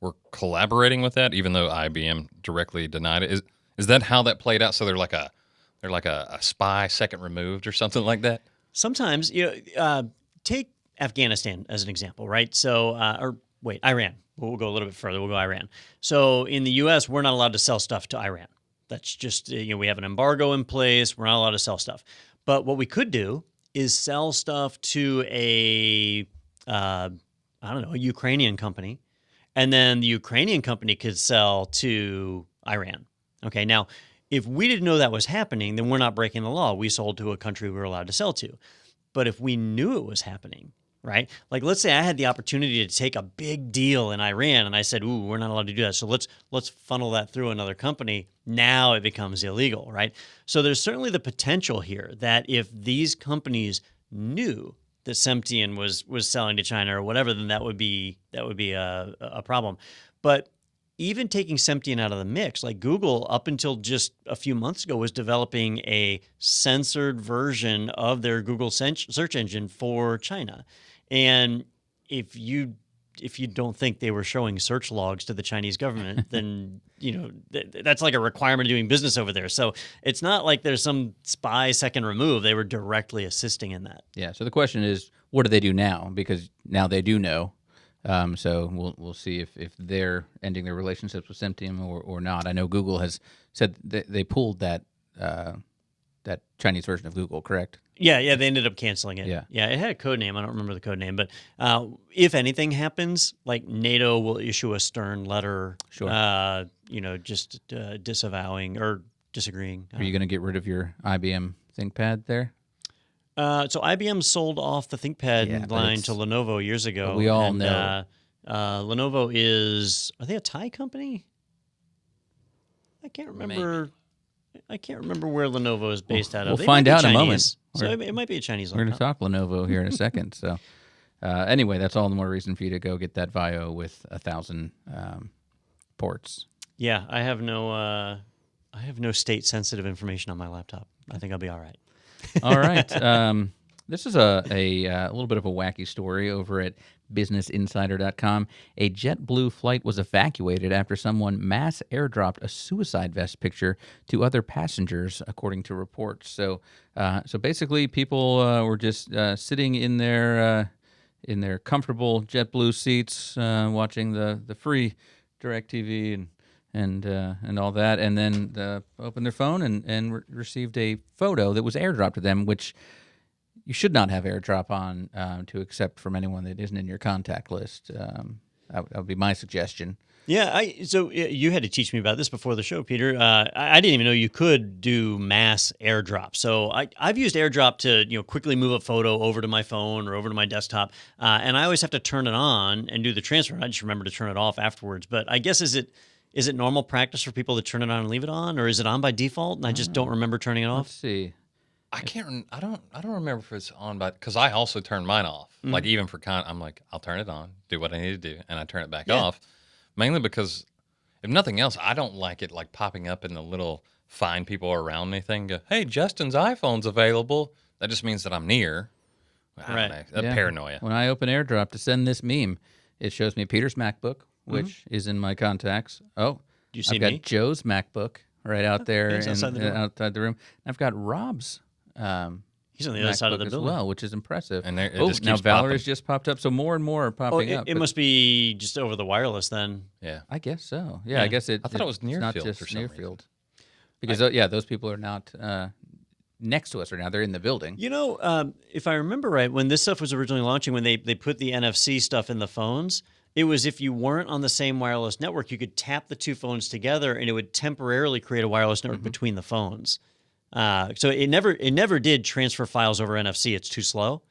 were collaborating with that, even though IBM directly denied it. Is that how that played out? So they're like a spy second removed or something like that? Sometimes, take Afghanistan as an example, right? So, Iran. We'll go a little bit further. We'll go Iran. So in the U.S., we're not allowed to sell stuff to Iran. That's just, we have an embargo in place. We're not allowed to sell stuff. But what we could do is sell stuff to a Ukrainian company. And then the Ukrainian company could sell to Iran. Okay, now, if we didn't know that was happening, then we're not breaking the law. We sold to a country we were allowed to sell to. But if we knew it was happening, right? Like, let's say I had the opportunity to take a big deal in Iran, and I said, "Ooh, we're not allowed to do that. So let's funnel that through another company." Now it becomes illegal, right? So there's certainly the potential here that if these companies knew that Semtian was selling to China or whatever, then that would be a problem. But even taking Semtian out of the mix, like Google, up until just a few months ago, was developing a censored version of their Google search engine for China. And if you don't think they were showing search logs to the Chinese government, then that's like a requirement of doing business over there. So it's not like there's some spy second remove. They were directly assisting in that. Yeah. So the question is, what do they do now? Because now they do know. So we'll see if they're ending their relationships with Semtian or not. I know Google has said they pulled that Chinese version of Google, correct? Yeah, they ended up canceling it. Yeah, it had a code name. I don't remember the code name, but if anything happens, like NATO will issue a stern letter, sure. Just disavowing or disagreeing. Are you going to get rid of your IBM ThinkPad there? So IBM sold off the ThinkPad line to Lenovo years ago. We all know. Lenovo are they a Thai company? I can't remember. Maybe. I can't remember where Lenovo is based out of. We'll They find might be out in a moment. Chinese, so it might be a Chinese We're going to laptop. talk Lenovo here in a second. So anyway, that's all the more reason for you to go get that VAIO with 1,000 ports. Yeah, I have no state sensitive information on my laptop. I think I'll be all right. All right. This is a little bit of a wacky story over at BusinessInsider.com. A JetBlue flight was evacuated after someone mass airdropped a suicide vest picture to other passengers, according to reports. So basically, people were just sitting in their comfortable JetBlue seats, watching the free DirecTV and all that, and then opened their phone and received a photo that was airdropped to them, which you should not have airdrop on to accept from anyone that isn't in your contact list. That would be my suggestion. Yeah, so you had to teach me about this before the show, Peter. I didn't even know you could do mass airdrop. So I've used airdrop to quickly move a photo over to my phone or over to my desktop, and I always have to turn it on and do the transfer. I just remember to turn it off afterwards. But I guess is it normal practice for people to turn it on and leave it on, or is it on by default and I just don't remember turning it off? Let's see. I can't. I don't remember if it's on, but because I also turn mine off. Like even for I'm like, I'll turn it on, do what I need to do, and I turn it back off. Mainly because, if nothing else, I don't like it like popping up in the little find people around me thing. Go, hey, Justin's iPhone's available. That just means that I'm near. I don't know, that paranoia. When I open AirDrop to send this meme, it shows me Peter's MacBook, which is in my contacts. Oh, Do you see I've got me? Joe's MacBook right out there He's outside the room. I've got Rob's. He's on the other side of the MacBook as building. well, which is impressive. And it oh, just now keeps Valerie's popping. just popped up, so more and more are popping up. It but must be just over the wireless then. Yeah. I guess so. Yeah, I guess I thought it was it's not near field just for some near reason. field. Because those people are not next to us right now. They're in the building. If I remember right, when this stuff was originally launching, when they put the NFC stuff in the phones, it was if you weren't on the same wireless network, you could tap the two phones together and it would temporarily create a wireless network between the phones. So it never did transfer files over NFC. It's too slow.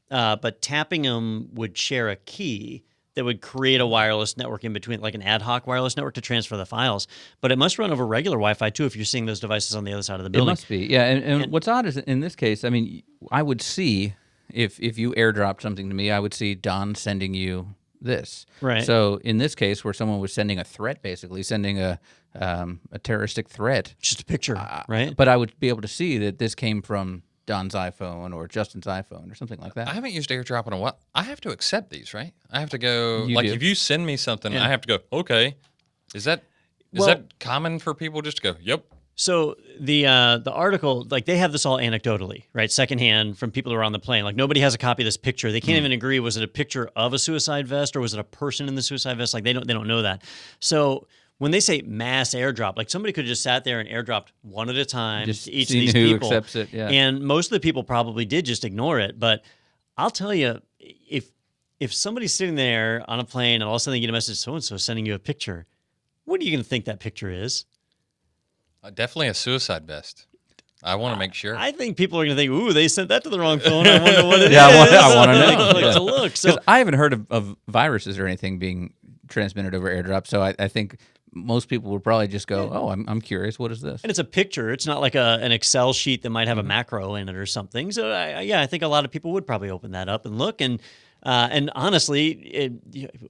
But tapping them would share a key that would create a wireless network in between, like an ad hoc wireless network to transfer the files. But it must run over regular Wi-Fi too if you're seeing those devices on the other side of the It building. must be. Yeah, and what's odd is in this case, I mean, I would see if you airdropped something to me, I would see Don sending you this. Right. So in this case, where someone was sending a threat, basically sending a terroristic threat, Just a picture, right? but I would be able to see that this came from Don's iPhone or Justin's iPhone or something like that. I haven't used AirDrop in a while. I have to accept these, right? I have to go. You do. If you send me something, I have to go. Okay, is that common for people just to go? Yep. So the article, like they have this all anecdotally, right? Secondhand from people who are on the plane. Like nobody has a copy of this picture. They can't even agree. Was it a picture of a suicide vest or was it a person in the suicide vest? Like they don't know that. So when they say mass airdrop, like somebody could have just sat there and airdropped one at a time Just to each of seeing these who people. accepts it, yeah. And most of the people probably did just ignore it. But I'll tell you, if somebody's sitting there on a plane and all of a sudden they get a message, so-and-so sending you a picture, what are you going to think that picture is? Definitely a suicide vest. I want to make sure. I think people are going to think, ooh, they sent that to the wrong phone. I wonder what it is. Yeah, I wanna know. Click Yeah. to look. So 'Cause I haven't heard of viruses or anything being transmitted over AirDrop, so I think most people would probably just go, "Oh, I'm curious. What is this?" and it's a picture. It's not like an Excel sheet that might have a macro in it or something. So I think a lot of people would probably open that up and look. And honestly,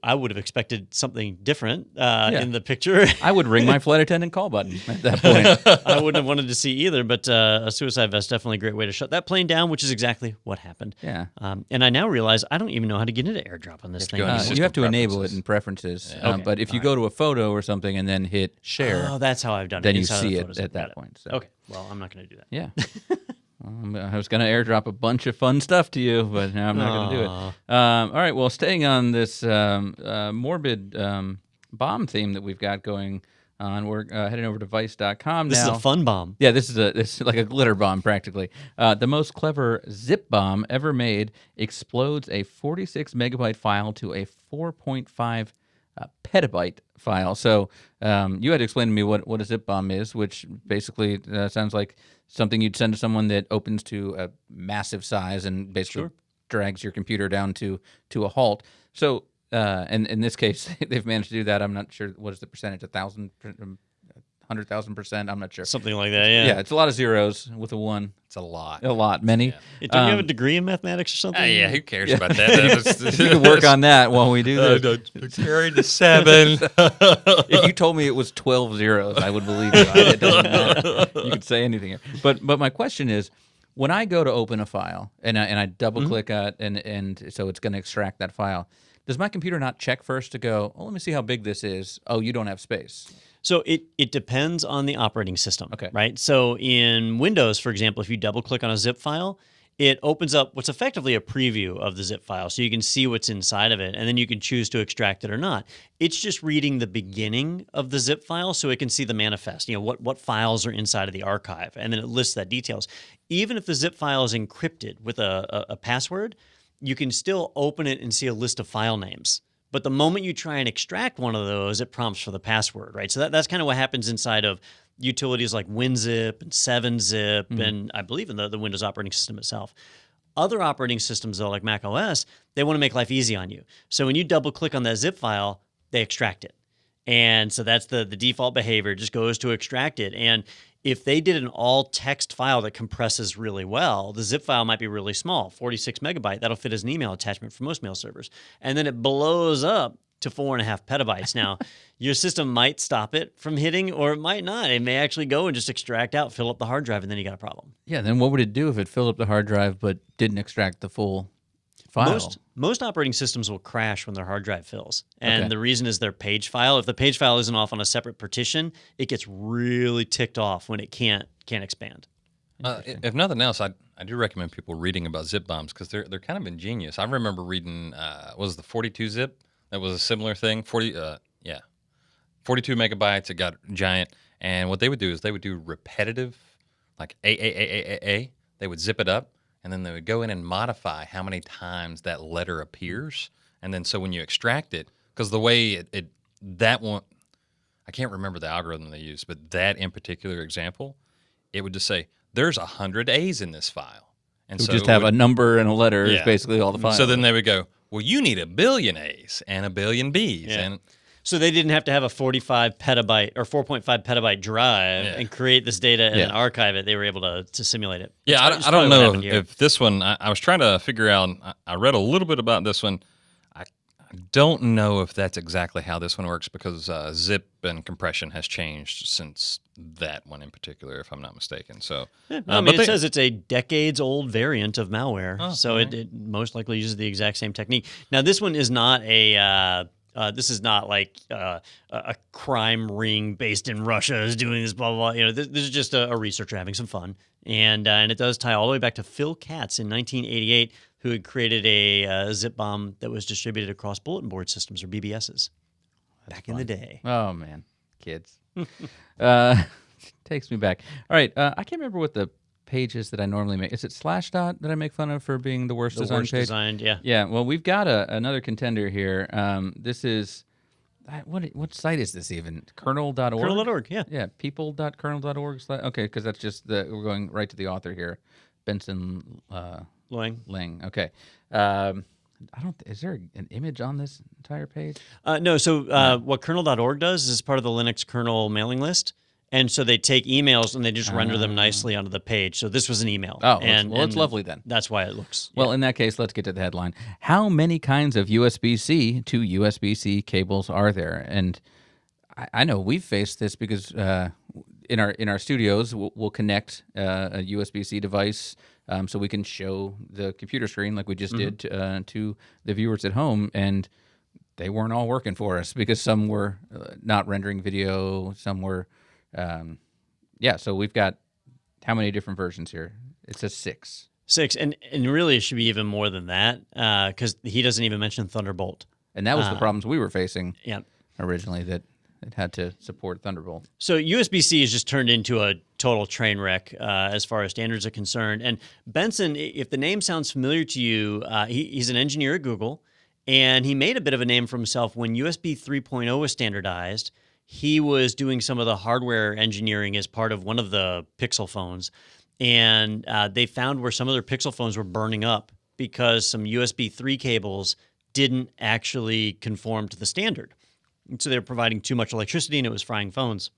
I would have expected something different in the picture. I would ring my flight attendant call button at that point. I wouldn't have wanted to see either, but a suicide vest definitely a great way to shut that plane down, which is exactly what happened. Yeah. And I now realize I don't even know how to get into AirDrop on this thing. go into anymore. You have to System enable it preferences. in preferences, Okay. but if you go to a photo or something and then hit share, Oh, that's how I've done it. then you Inside of the see it photos. at Got that it. point. So. Okay, well, I'm not going to do that. Yeah. Well, I was going to airdrop a bunch of fun stuff to you, but now I'm not going to do it. All right. Well, staying on this morbid bomb theme that we've got going on, we're heading over to Vice.com This now. is a fun bomb. Yeah, this is like a glitter bomb practically. The most clever zip bomb ever made explodes a 46 megabyte file to a 4.5 petabyte file. So you had to explain to me what a zip bomb is, which basically sounds like something you'd send to someone that opens to a massive size and basically drags your computer down to a halt. So and in this case, they've managed to do that. I'm not sure what is the percentage, 1,000, 100,000%. I'm not sure. Something like that, yeah. Yeah, it's a lot of zeros with a 1. It's a lot. A lot, many. Don't you have a degree in mathematics or something? Yeah, who cares about that? You can work on that while we do this. Carry the 7. If you told me it was 12 zeros, I would believe you. It doesn't matter. You could say anything here. But my question is, when I go to open a file and I double click it and so it's going to extract that file, does my computer not check first to go, oh, let me see how big this is. Oh, you don't have space. So it depends on the operating system, Okay. right? So in Windows, for example, if you double click on a zip file, it opens up what's effectively a preview of the zip file. So you can see what's inside of it, and then you can choose to extract it or not. It's just reading the beginning of the zip file so it can see the manifest, what files are inside of the archive, and then it lists that details. Even if the zip file is encrypted with a password, you can still open it and see a list of file names. But the moment you try and extract one of those, it prompts for the password, right? So that's kind of what happens inside of utilities like WinZip and 7-Zip, and I believe in the Windows operating system itself. Other operating systems, though, like Mac OS, they want to make life easy on you. So when you double click on that zip file, they extract it. And so that's the default behavior, just goes to extract it. And if they did an all text file that compresses really well, the zip file might be really small, 46 megabyte. That'll fit as an email attachment for most mail servers. And then it blows up to 4.5 petabytes. Now, your system might stop it from hitting, or it might not. It may actually go and just extract out, fill up the hard drive, and then you got a problem. Yeah, then what would it do if it filled up the hard drive but didn't extract the full file? Most operating systems will crash when their hard drive fills. And the reason is their page file. If the page file isn't off on a separate partition, it gets really ticked off when it can't expand. If nothing else, I do recommend people reading about zip bombs because they're kind of ingenious. I remember reading, was the 42 zip? That was a similar thing. 42 megabytes. It got giant. And what they would do is they would do repetitive, like A. They would zip it up, and then they would go in and modify how many times that letter appears. And then so when you extract it, because the way that one, I can't remember the algorithm they used, but that in particular example, it would just say, there's 100 A's in this file. And so just have a number and a letter is basically all the files. So then they would go, well, you need 1 billion A's and 1 billion B's. Yeah. And so they didn't have to have a 45 petabyte or 4.5 petabyte drive and create this data and then archive it. They were able to simulate it. Yeah, I don't know if this one, I was trying to figure out, I read a little bit about this one. I don't know if that's exactly how this one works because zip and compression has changed since that one in particular, if I'm not mistaken. So, it says it's a decades-old variant of malware, so it most likely uses the exact same technique. Now, this one is not this is not like a crime ring based in Russia is doing this, blah, blah, blah. This is just a researcher having some fun. And it does tie all the way back to Phil Katz in 1988, who had created a zip bomb that was distributed across bulletin board systems, or BBSs, back in the day. Oh, man. Kids. Takes me back. All right. I can't remember what the pages that I normally make. Is it Slashdot that I make fun of for being the worst designed page? Designed, yeah. Yeah. Well, we've got another contender here. This is what site is this even? Kernel.org. Kernel.org. Yeah. Yeah. People.kernel.org. Okay, because that's just we're going right to the author here, Benson Lang. Okay. Is there an image on this entire page? No. So what kernel.org does is part of the Linux kernel mailing list. And so they take emails and they just render them nicely onto the page. So this was an email. Oh, it's lovely then. That's why it looks. Well, in that case, let's get to the headline. How many kinds of USB-C to USB-C cables are there? And I know we've faced this because in our studios, we'll connect a USB-C device so we can show the computer screen like we just did to the viewers at home. And they weren't all working for us because some were not rendering video, some were... so we've got how many different versions here? It says 6. 6, and really it should be even more than that because he doesn't even mention Thunderbolt. And that was the problems we were facing originally, that it had to support Thunderbolt. So USB-C has just turned into a total train wreck as far as standards are concerned. And Benson, if the name sounds familiar to you, he's an engineer at Google, and he made a bit of a name for himself when USB 3.0 was standardized. He was doing some of the hardware engineering as part of one of the Pixel phones, and they found where some of their Pixel phones were burning up because some USB 3 cables didn't actually conform to the standard. And so they were providing too much electricity, and it was frying phones.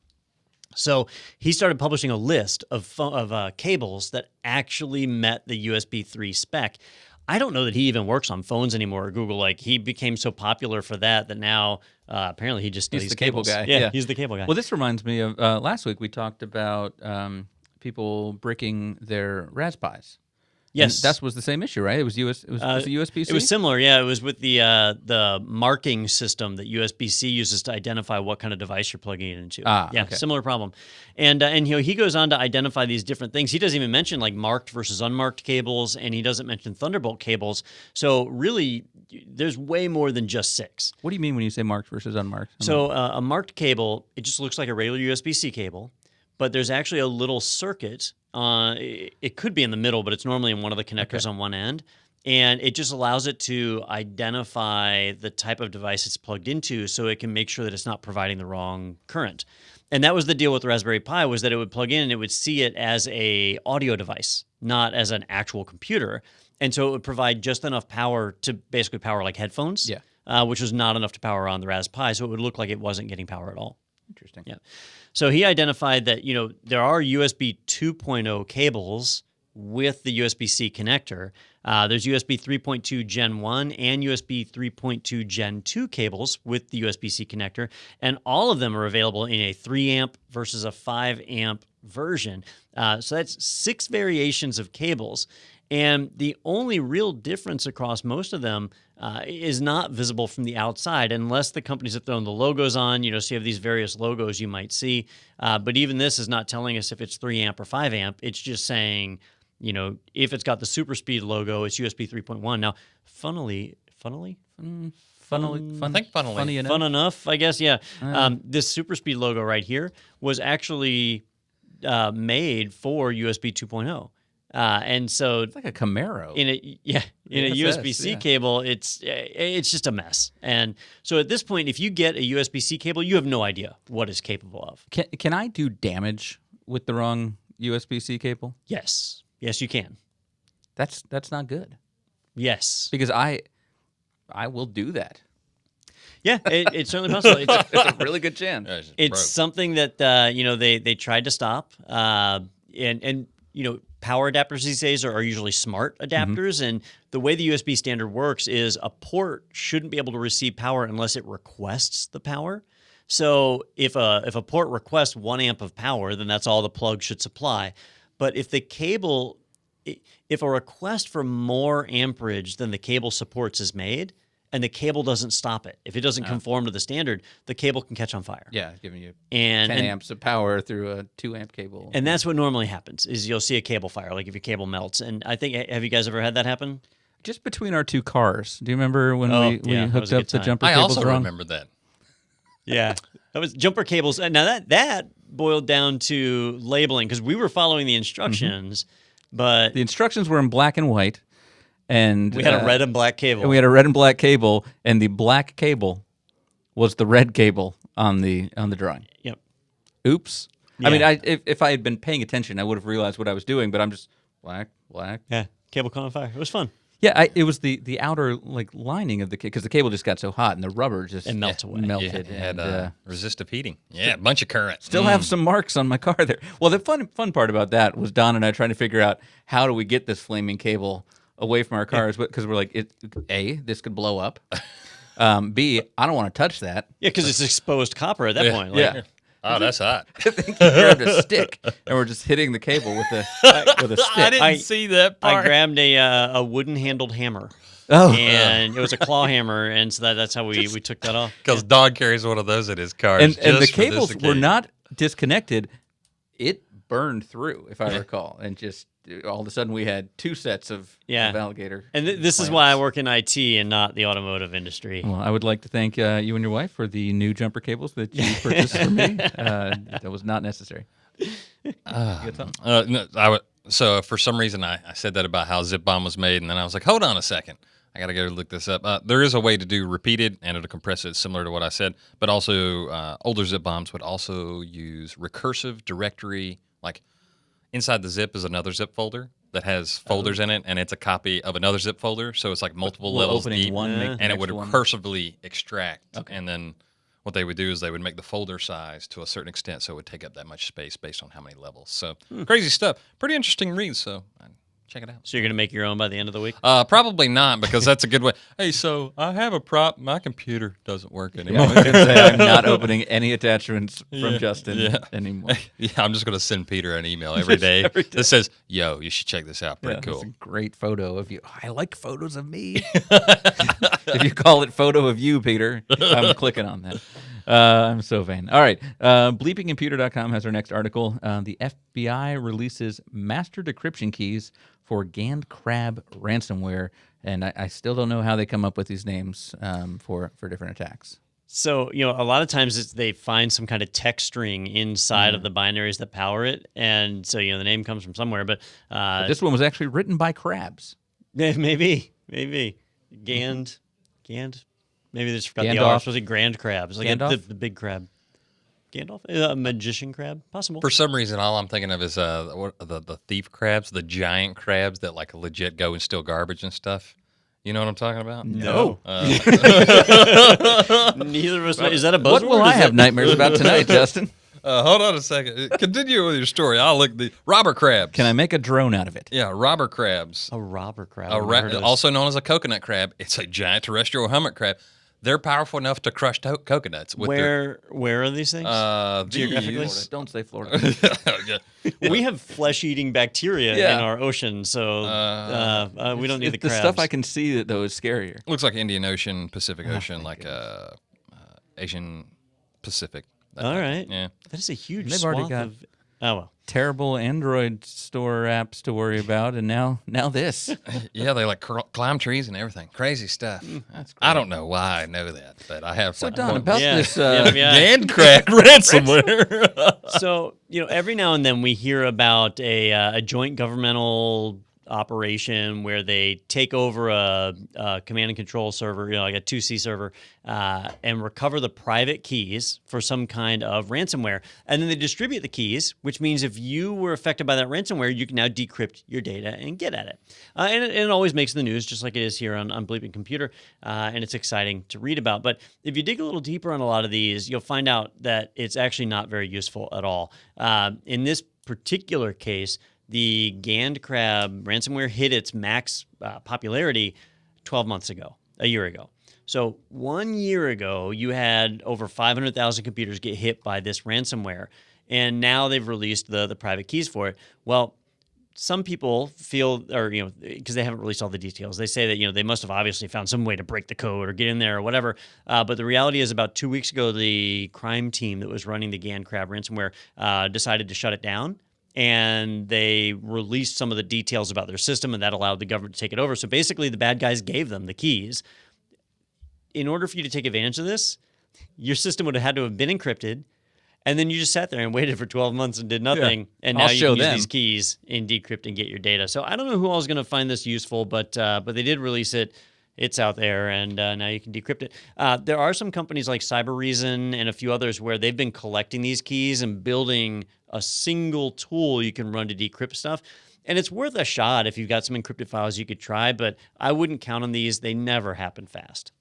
So he started publishing a list of cables that actually met the USB 3 spec. I don't know that he even works on phones anymore or Google. Like, he became so popular for that now apparently he just studies He's the cable cables. guy. Yeah, he's the cable guy. Well, this reminds me of last week we talked about people bricking their Raspberries. Yes, and that was the same issue, right? It was was it USB-C? It was similar, yeah. It was with the marking system that USB-C uses to identify what kind of device you're plugging it into. Okay. Similar problem. And he goes on to identify these different things. He doesn't even mention like marked versus unmarked cables, and he doesn't mention Thunderbolt cables. So really, there's way more than just 6. What do you mean when you say marked versus unmarked? So a marked cable, it just looks like a regular USB-C cable, but there's actually a little circuit. It could be in the middle, but it's normally in one of the connectors on one end. And it just allows it to identify the type of device it's plugged into so it can make sure that it's not providing the wrong current. And that was the deal with the Raspberry Pi, was that it would plug in and it would see it as a audio device, not as an actual computer. And so it would provide just enough power to basically power like headphones, which was not enough to power on the Raspberry Pi. So it would look like it wasn't getting power at all. Interesting. Yeah. So he identified that, there are USB 2.0 cables with the USB-C connector. There's USB 3.2 Gen 1 and USB 3.2 Gen 2 cables with the USB-C connector, and all of them are available in a 3 amp versus a 5 amp version. So that's 6 variations of cables. And the only real difference across most of them is not visible from the outside unless the companies have thrown the logos on. So you have these various logos you might see. But even this is not telling us if it's 3 amp or 5 amp. It's just saying, if it's got the super speed logo, it's USB 3.1. Now, funnily fun enough, I guess, yeah. This super speed logo right here was actually made for USB 2.0. And so it's like a Camaro. In a USB-C cable, it's just a mess. And so at this point, if you get a USB-C cable, you have no idea what it's capable of. Can I do damage with the wrong USB-C cable? Yes, you can. That's not good. Yes, because I will do that. Yeah, it's certainly possible. It's a really good chance. It's something that they tried to stop, and power adapters these days are usually smart adapters, and the way the USB standard works is a port shouldn't be able to receive power unless it requests the power. So if a port requests 1 amp of power, then that's all the plug should supply. But if a request for more amperage than the cable supports is made, and the cable doesn't stop it, if it doesn't conform to the standard, the cable can catch on fire. Yeah, giving you 10 amps of power through a 2 amp cable. And that's what normally happens, is you'll see a cable fire, like if your cable melts. And I think, have you guys ever had that happen? Just between our 2 cars. Do you remember when we hooked up the jumper I cables also wrong? remember that. Yeah, that was jumper cables. Now that boiled down to labeling, because we were following the instructions, but the instructions were in black and white. And we had a red and black cable. And we had a red and black cable, and the black cable was the red cable on the drawing. Yep. Oops. Yeah. I mean, if I had been paying attention, I would have realized what I was doing. But I'm just black. Yeah. Cable caught on fire. It was fun. Yeah, it was the outer lining of the cable, because the cable just got so hot and the rubber just melted. Yeah, and resistive heating. Yeah, a bunch of current. Still have some marks on my car there. Well, the fun part about that was Don and I trying to figure out how do we get this flaming cable away from our cars, because we're like, A, this could blow up. B, I don't want to touch that. Yeah, because it's exposed copper at that point. Yeah. Oh, that's hot. I think he grabbed a stick, and we're just hitting the cable with a stick. I didn't see that part. I grabbed a wooden-handled hammer. Oh. And it was a claw hammer, and so that's how we took that off. Because Don carries one of those in his car. And the cables were not disconnected. It burned through, if I recall, and just all of a sudden we had 2 sets of alligator. And this is why I work in IT and not the automotive industry. Well, I would like to thank you and your wife for the new jumper cables that you purchased for me. That was not necessary. So for some reason I said that about how Zip Bomb was made, and then I was like, hold on a second. I got to go look this up. There is a way to do repeated, and it'll compress it similar to what I said, but also older Zip Bombs would also use recursive directory. Like inside the zip is another zip folder that has folders in it, and it's a copy of another zip folder. So it's like multiple levels deep, one, and it would recursively extract. Okay. And then what they would do is they would make the folder size to a certain extent so it would take up that much space based on how many levels. So crazy stuff. Pretty interesting read, so check it out. So you're going to make your own by the end of the week? Probably not, because that's a good way. Hey, so I have a prop. My computer doesn't work anymore. I was gonna say, I'm not opening any attachments from Justin anymore. Yeah, I'm just going to send Peter an email every day that says, yo, you should check this out. Pretty cool. It's a great photo of you. I like photos of me. If you call it photo of you, Peter, I'm clicking on that. I'm so vain. All right. Bleepingcomputer.com has our next article. The FBI releases master decryption keys for Gand Crab ransomware. And I still don't know how they come up with these names for different attacks. So, a lot of times they find some kind of text string inside of the binaries that power it. And so, the name comes from somewhere. But this one was actually written by crabs. Maybe. Gand. Maybe they just forgot the Gandalf. R. Was it Grand Crabs? Like Gandalf? the big crab. Gandalf? A magician crab? Possible. For some reason, all I'm thinking of is the thief crabs, the giant crabs that like legit go and steal garbage and stuff. You know what I'm talking about? No. Neither of us. Is that a buzzword? What will I have nightmares about tonight, Justin? Hold on a second. Continue with your story. I'll look the robber crabs. Can I make a drone out of it? Yeah, robber crabs. A robber crab. Also known as a coconut crab. It's a giant terrestrial hermit crab. They're powerful enough to crush coconuts. With where are these things? Geographically? Florida. Don't say Florida. We have flesh-eating bacteria in our ocean, so we don't need the crabs. The stuff I can see, though, is scarier. Looks like Indian Ocean, Pacific Ocean, like Asian Pacific. All right. Yeah. That is a huge They've swath already got of... Oh, well. Terrible Android store apps to worry about, and now this. Yeah, they like climb trees and everything. Crazy stuff. That's great. I don't know why I know that, but I have. So, Don, about this Gand Crab ransomware. So, every now and then we hear about a joint governmental operation where they take over a command and control server, like a 2C server, and recover the private keys for some kind of ransomware. And then they distribute the keys, which means if you were affected by that ransomware, you can now decrypt your data and get at it. And it always makes the news, just like it is here on Bleeping Computer, and it's exciting to read about. But if you dig a little deeper on a lot of these, you'll find out that it's actually not very useful at all. In this particular case, the Gand Crab ransomware hit its max popularity 12 months ago, a year ago. So 1 year ago, you had over 500,000 computers get hit by this ransomware, and now they've released the private keys for it. Well, some people feel, or because they haven't released all the details, they say that they must have obviously found some way to break the code or get in there or whatever. But the reality is, about 2 weeks ago, the crime team that was running the Gand Crab ransomware decided to shut it down. And they released some of the details about their system, and that allowed the government to take it over. So basically, the bad guys gave them the keys. In order for you to take advantage of this, your system would have had to have been encrypted, and then you just sat there and waited for 12 months and did nothing. Yeah. And now you can use these keys and decrypt and get your data. So I don't know who all is going to find this useful, but they did release it. It's out there, and now you can decrypt it. There are some companies like Cybereason and a few others where they've been collecting these keys and building a single tool you can run to decrypt stuff. And it's worth a shot if you've got some encrypted files you could try, but I wouldn't count on these. They never happen fast.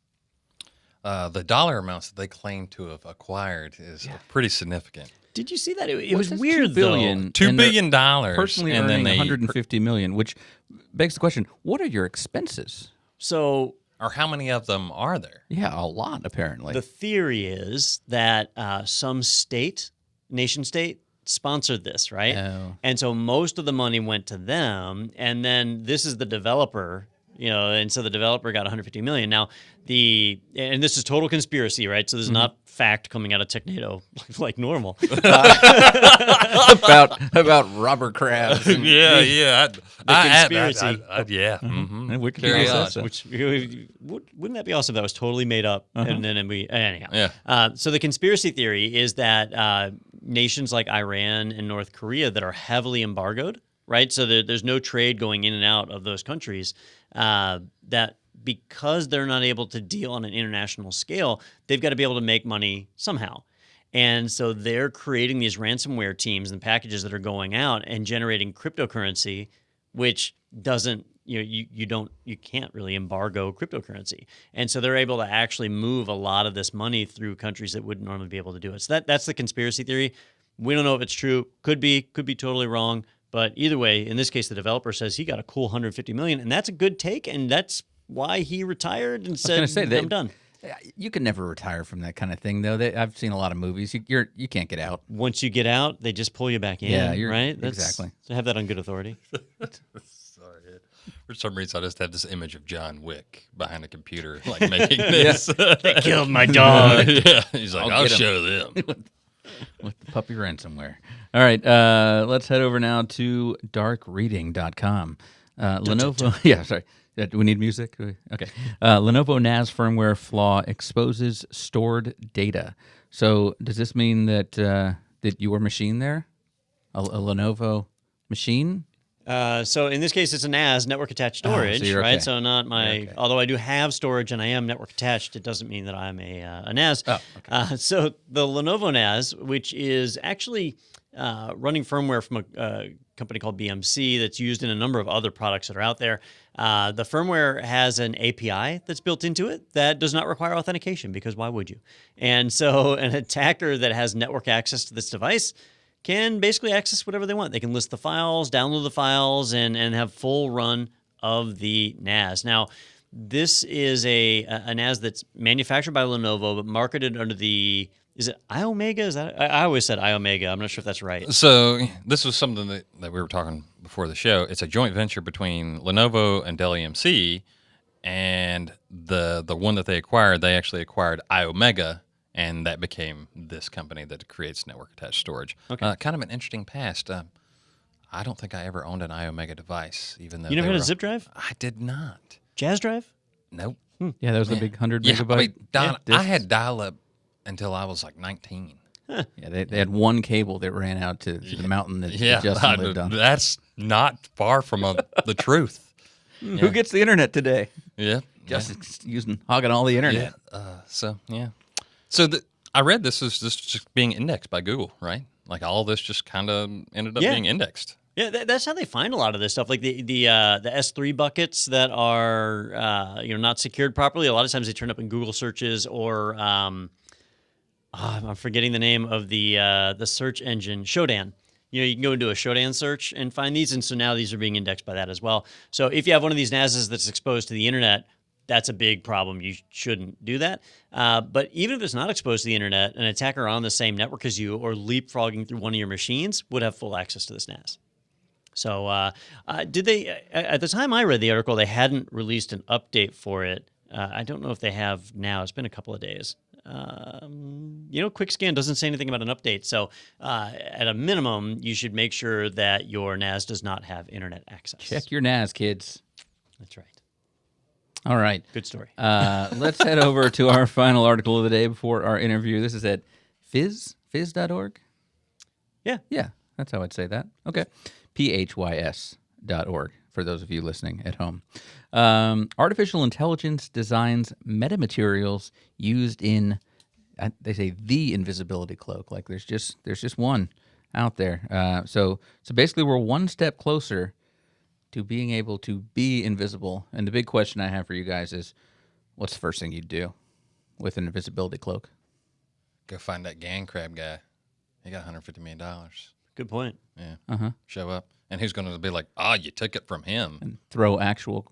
The dollar amounts that they claim to have acquired is pretty significant. Did you see that? It was weird, $2 billion. Personally and earning then $150 million, which begs the question, what are your expenses? So, or how many of them are there? Yeah, a lot, apparently. The theory is that some nation state, sponsored this, right? Oh. And so most of the money went to them, and then this is the developer, and so the developer got $150 million. Now, and this is total conspiracy, right? So this is not fact coming out of Technado like normal. about robber crabs. The conspiracy. We could Carry on. Wouldn't that be awesome? That was totally made up. And then anyhow. Yeah. So the conspiracy theory is that nations like Iran and North Korea that are heavily embargoed, right? So there's no trade going in and out of those countries. That because they're not able to deal on an international scale, they've got to be able to make money somehow. And so they're creating these ransomware teams and packages that are going out and generating cryptocurrency, which doesn't you can't really embargo cryptocurrency, and so they're able to actually move a lot of this money through countries that wouldn't normally be able to do it. So that's the conspiracy theory. We don't know if it's true. Could be totally wrong. But either way, in this case, the developer says he got a cool 150 million, and that's a good take, and that's why he retired and said, "I'm done." You can never retire from that kind of thing, though. I've seen a lot of movies. You can't get out. Once you get out, they just pull you back in. Yeah, right. Exactly. So have that on good authority. Sorry. For some reason, I just have this image of John Wick behind a computer, like making this. They killed my dog. Yeah, he's like, I'll get 'em." show them. With the puppy ransomware. All right, let's head over now to darkreading.com. Lenovo, yeah, sorry. Do we need music? Okay. Lenovo NAS firmware flaw exposes stored data. So does this mean that your machine there, a Lenovo machine? So in this case, it's a NAS, network attached storage, so you're right? okay. So not my. Okay. Although I do have storage and I am network attached, it doesn't mean that I'm a NAS. Oh, okay. So the Lenovo NAS, which is actually running firmware from a company called BMC that's used in a number of other products that are out there. The firmware has an API that's built into it that does not require authentication, because why would you? And so an attacker that has network access to this device can basically access whatever they want. They can list the files, download the files, and have full run of the NAS. Now, this is a NAS that's manufactured by Lenovo, but marketed under the, is it iOmega? Is that, I always said iOmega. I'm not sure if that's right. So this was something that we were talking before the show. It's a joint venture between Lenovo and Dell EMC, and the one that they acquired, they actually acquired iOmega, and that became this company that creates network-attached storage. Okay. Kind of an interesting past. I don't think I ever owned an iOmega device, even though You never they had a were- zip drive? I did not. Jazz drive? Nope. Yeah, that was the big 100 Yeah, megabyte. I mean, Don, I discs. had dial-up until I was like 19. Yeah, they had one cable that ran out to the mountain that Justin lived on. That's not far from the truth. Who gets the internet today? Yeah. Justin's hogging all the internet. Yeah. So I read this is just being indexed by Google, right? Like all this just kind of ended up being indexed. Yeah, that's how they find a lot of this stuff. Like the S3 buckets that are not secured properly. A lot of times they turn up in Google searches, or I'm forgetting the name of the search engine, Shodan. You can go into a Shodan search and find these, and so now these are being indexed by that as well. So if you have one of these NASs that's exposed to the internet, that's a big problem. You shouldn't do that. But even if it's not exposed to the internet, an attacker on the same network as you or leapfrogging through one of your machines would have full access to this NAS. So did they, at the time I read the article, they hadn't released an update for it. I don't know if they have now. It's been a couple of days. QuickScan doesn't say anything about an update. So at a minimum, you should make sure that your NAS does not have internet access. Check your NAS, kids. That's right. All right. Good story. Let's head over to our final article of the day before our interview. This is at phys.org. Yeah, that's how I'd say that. Okay. phys.org, for those of you listening at home. Artificial intelligence designs metamaterials used in, they say, the invisibility cloak. Like there's just one out there. So basically we're one step closer to being able to be invisible. And the big question I have for you guys is, what's the first thing you'd do with an invisibility cloak? Go find that gang crab guy. He got $150 million. Good point. Yeah. Show up. And who's going to be like, you took it from him. And throw actual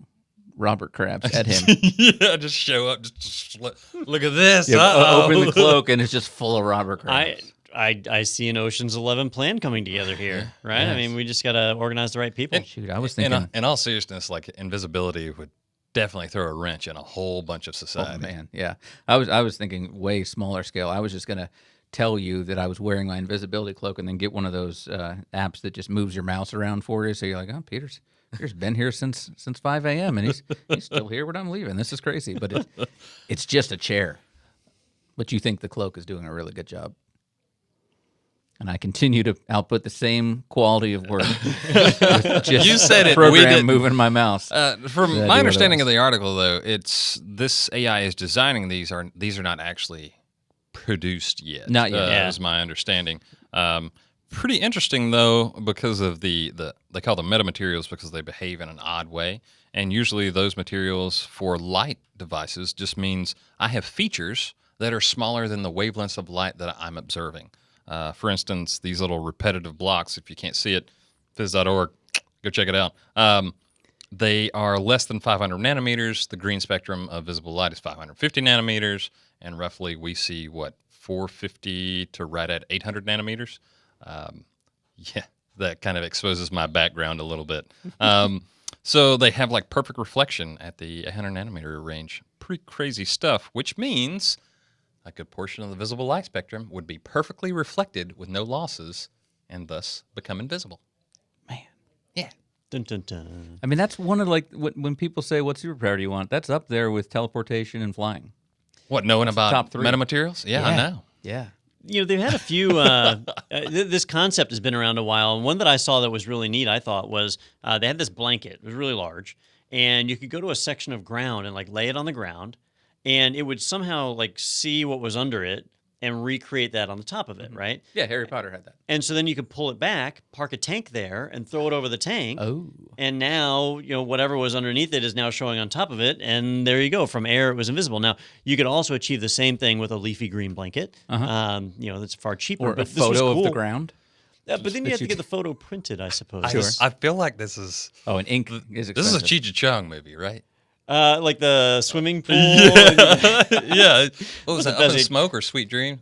Robert Crabs at him. Yeah, just show up. Just look at this. Open the cloak and it's just full of Robert Crabs. I see an Ocean's 11 plan coming together here, right? Yes. I mean, we just got to organize the right people. Shoot, I was thinking. In all seriousness, like invisibility would definitely throw a wrench in a whole bunch of society. Oh man, yeah. I was thinking way smaller scale. I was just gonna tell you that I was wearing my invisibility cloak and then get one of those apps that just moves your mouse around for you. So you're like, oh, Peter's been here since 5 a.m. and he's still here when I'm leaving. This is crazy, but it's just a chair. But you think the cloak is doing a really good job. And I continue to output the same quality of work. Just You said it. program We didn't. moving my mouse. From my understanding of the article, though, it's this AI is designing these are not actually produced yet. Not yet. Is my understanding. Pretty interesting though, because of the they call them metamaterials because they behave in an odd way, and usually those materials for light devices just means I have features that are smaller than the wavelengths of light that I'm observing. For instance, these little repetitive blocks. If you can't see it, phys.org, go check it out. They are less than 500 nanometers. The green spectrum of visible light is 550 nanometers, and roughly we see 450 to right at 800 nanometers. Yeah, that kind of exposes my background a little bit. So they have like perfect reflection at the 800 nanometer range. Pretty crazy stuff, which means a good portion of the visible light spectrum would be perfectly reflected with no losses and thus become invisible. Man. Yeah. Dun, dun, dun. I mean, that's one of like when people say, "What superpower do you want?" That's up there with teleportation and flying. What, knowing about top three. metamaterials? Yeah, I know. Yeah. You know, they've had a few. This concept has been around a while, and one that I saw that was really neat, I thought, was they had this blanket. It was really large, and you could go to a section of ground and like lay it on the ground, and it would somehow like see what was under it and recreate that on the top of it, right? Yeah, Harry Potter had that. And so then you could pull it back, park a tank there, and throw it over the tank. Oh. And now, you know, whatever was underneath it is now showing on top of it, and there you go. From air, it was invisible. Now, you could also achieve the same thing with a leafy green blanket. You know, that's far cheaper. Or but a this was photo cool. of the ground. But then you have to get the photo printed, I suppose. Sure. I feel like this is Oh, and ink is this is a expensive. Cheech and Chong movie, right? Like the swimming pool. Yeah. What was that? Up in Does it- Smoke or Sweet Dream?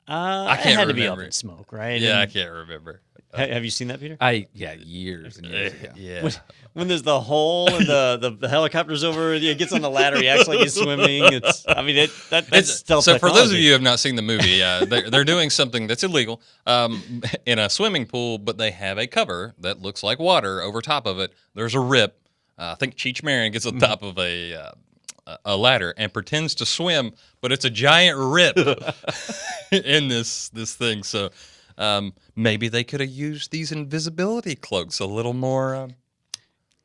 I can't it had to be up remember. in smoke, right? Yeah, I And can't remember. have you seen that, Peter? Years and years ago. Yeah. When there's the hole and the helicopter's over, he gets on the ladder, he acts like he's swimming. That's stealth So for those of technology. you who have not seen the movie, they're doing something that's illegal in a swimming pool, but they have a cover that looks like water over top of it. There's a rip. I think Cheech Marin gets on top of a ladder and pretends to swim, but it's a giant rip in this thing. So maybe they could have used these invisibility cloaks a little more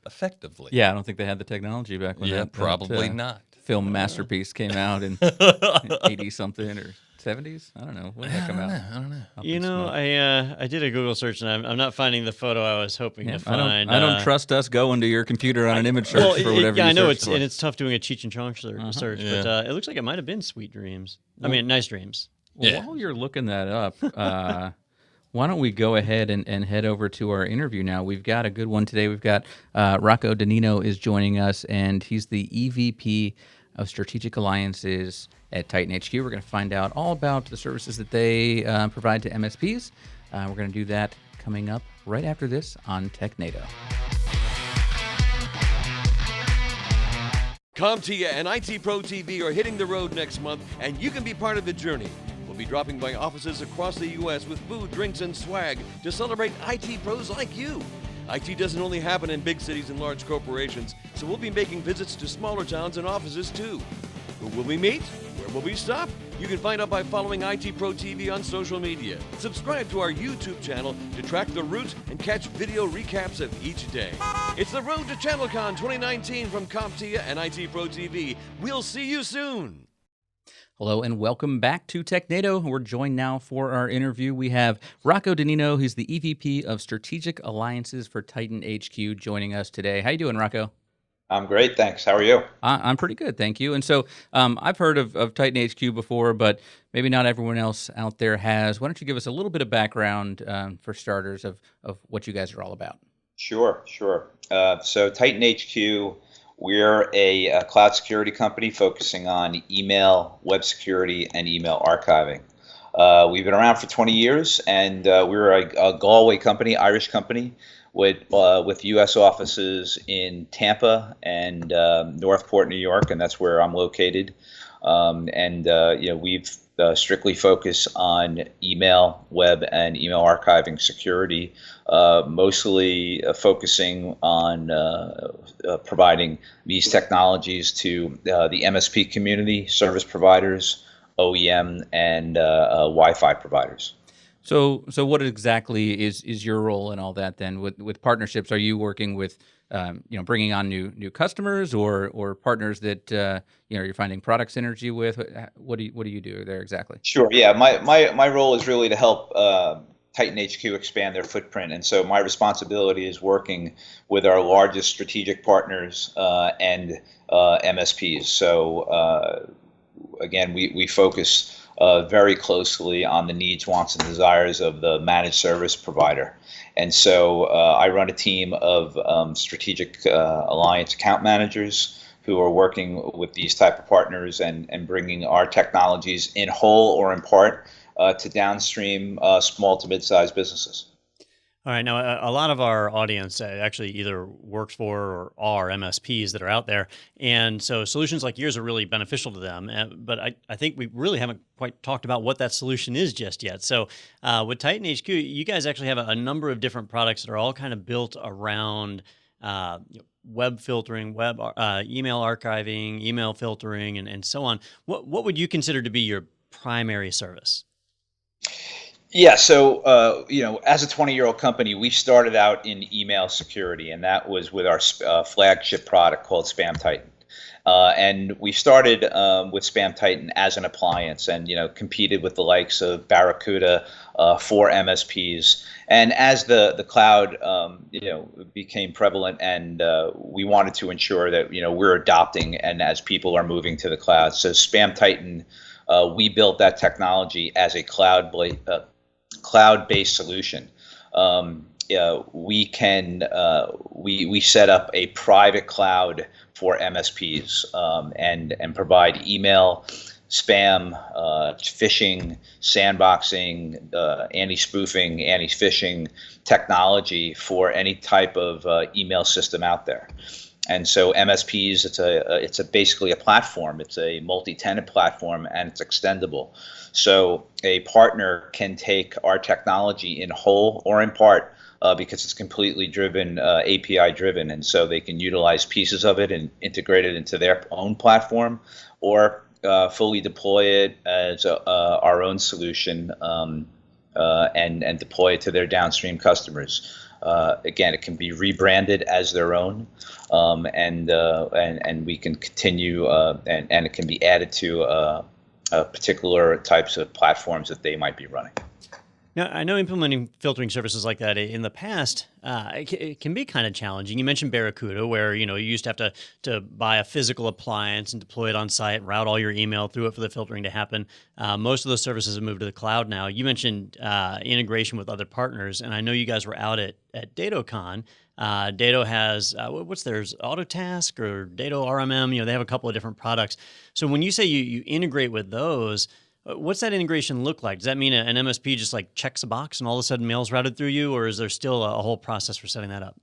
effectively. Yeah, I don't think they had the technology back when that probably not. film masterpiece came out in 80-something or 70s. I don't know. When did that come out? I don't know. Up You in know, smoke. I did a Google search and I'm not finding the photo I was hoping to I find. don't trust us going to your computer on an image search Well, for whatever yeah, you I know searched for. and it's tough doing a Cheech and Chong search, Yeah. but it looks like it might have been Sweet Dreams. I mean, Nice Dreams. Well, Yeah. while you're looking that up, why don't we go ahead and head over to our interview now? We've got a good one today. We've got Rocco Donnino is joining us, and he's the EVP of Strategic Alliances at TitanHQ. We're going to find out all about the services that they provide to MSPs. We're going to do that coming up right after this on Technado. CompTIA and IT Pro TV are hitting the road next month, and you can be part of the journey. We'll be dropping by offices across the U.S. with food, drinks, and swag to celebrate IT pros like you. IT doesn't only happen in big cities and large corporations, so we'll be making visits to smaller towns and offices too. Who will we meet? Where will we stop? You can find out by following IT Pro TV on social media. Subscribe to our YouTube channel to track the route and catch video recaps of each day. It's the road to ChannelCon 2019 from CompTIA and IT Pro TV. We'll see you soon. Hello and welcome back to Technado. We're joined now for our interview. We have Rocco Donnino, who's the EVP of Strategic Alliances for TitanHQ, joining us today. How you doing, Rocco? I'm great, thanks. How are you? I'm pretty good, thank you. And so I've heard of TitanHQ before, but maybe not everyone else out there has. Why don't you give us a little bit of background for starters of what you guys are all about? Sure. So TitanHQ, we're a cloud security company focusing on email, web security, and email archiving. We've been around for 20 years, and we're a Galway company, Irish company, with U.S. offices in Tampa and Northport, New York, and that's where I'm located. We've strictly focused on email, web, and email archiving security, mostly focusing on providing these technologies to the MSP community, service providers, OEM, and Wi-Fi providers. So what exactly is your role in all that then? With partnerships, are you working with bringing on new customers or partners that you're finding product synergy with? What do you do there exactly? Sure. Yeah. My role is really to help TitanHQ expand their footprint. And so my responsibility is working with our largest strategic partners and MSPs. So again, we focus very closely on the needs, wants, and desires of the managed service provider. And so I run a team of strategic alliance account managers who are working with these type of partners and bringing our technologies in whole or in part to downstream small to mid-sized businesses. All right. Now, a lot of our audience actually either works for or are MSPs that are out there. And so solutions like yours are really beneficial to them. But I think we really haven't quite talked about what that solution is just yet. So with TitanHQ, you guys actually have a number of different products that are all kind of built around web filtering, email archiving, email filtering, and so on. What would you consider to be your primary service? Yeah, so as a 20-year-old company, we started out in email security, and that was with our flagship product called Spam Titan. And we started with Spam Titan as an appliance, and competed with the likes of Barracuda for MSPs. And as the cloud became prevalent, and we wanted to ensure that we're adopting, and as people are moving to the cloud, so Spam Titan, we built that technology as a cloud-based solution. We set up a private cloud for MSPs and provide email, spam, phishing, sandboxing, anti-spoofing, anti-phishing technology for any type of email system out there. And so MSPs, it's basically a platform. It's a multi-tenant platform, and it's extendable. So a partner can take our technology in whole or in part because it's completely driven, API driven, and so they can utilize pieces of it and integrate it into their own platform, or fully deploy it as our own solution and deploy it to their downstream customers. Again, it can be rebranded as their own, and we can continue, and it can be added to particular types of platforms that they might be running. Now, I know implementing filtering services like that in the past, it can be kind of challenging. You mentioned Barracuda, where you used to have to buy a physical appliance and deploy it on site, route all your email through it for the filtering to happen. Most of those services have moved to the cloud now. You mentioned integration with other partners, and I know you guys were out at DatoCon. Dato has, what's theirs, Autotask or Dato RMM? They have a couple of different products. So when you say you integrate with those, what's that integration look like? Does that mean an MSP just like checks a box and all of a sudden mail's routed through you, or is there still a whole process for setting that up?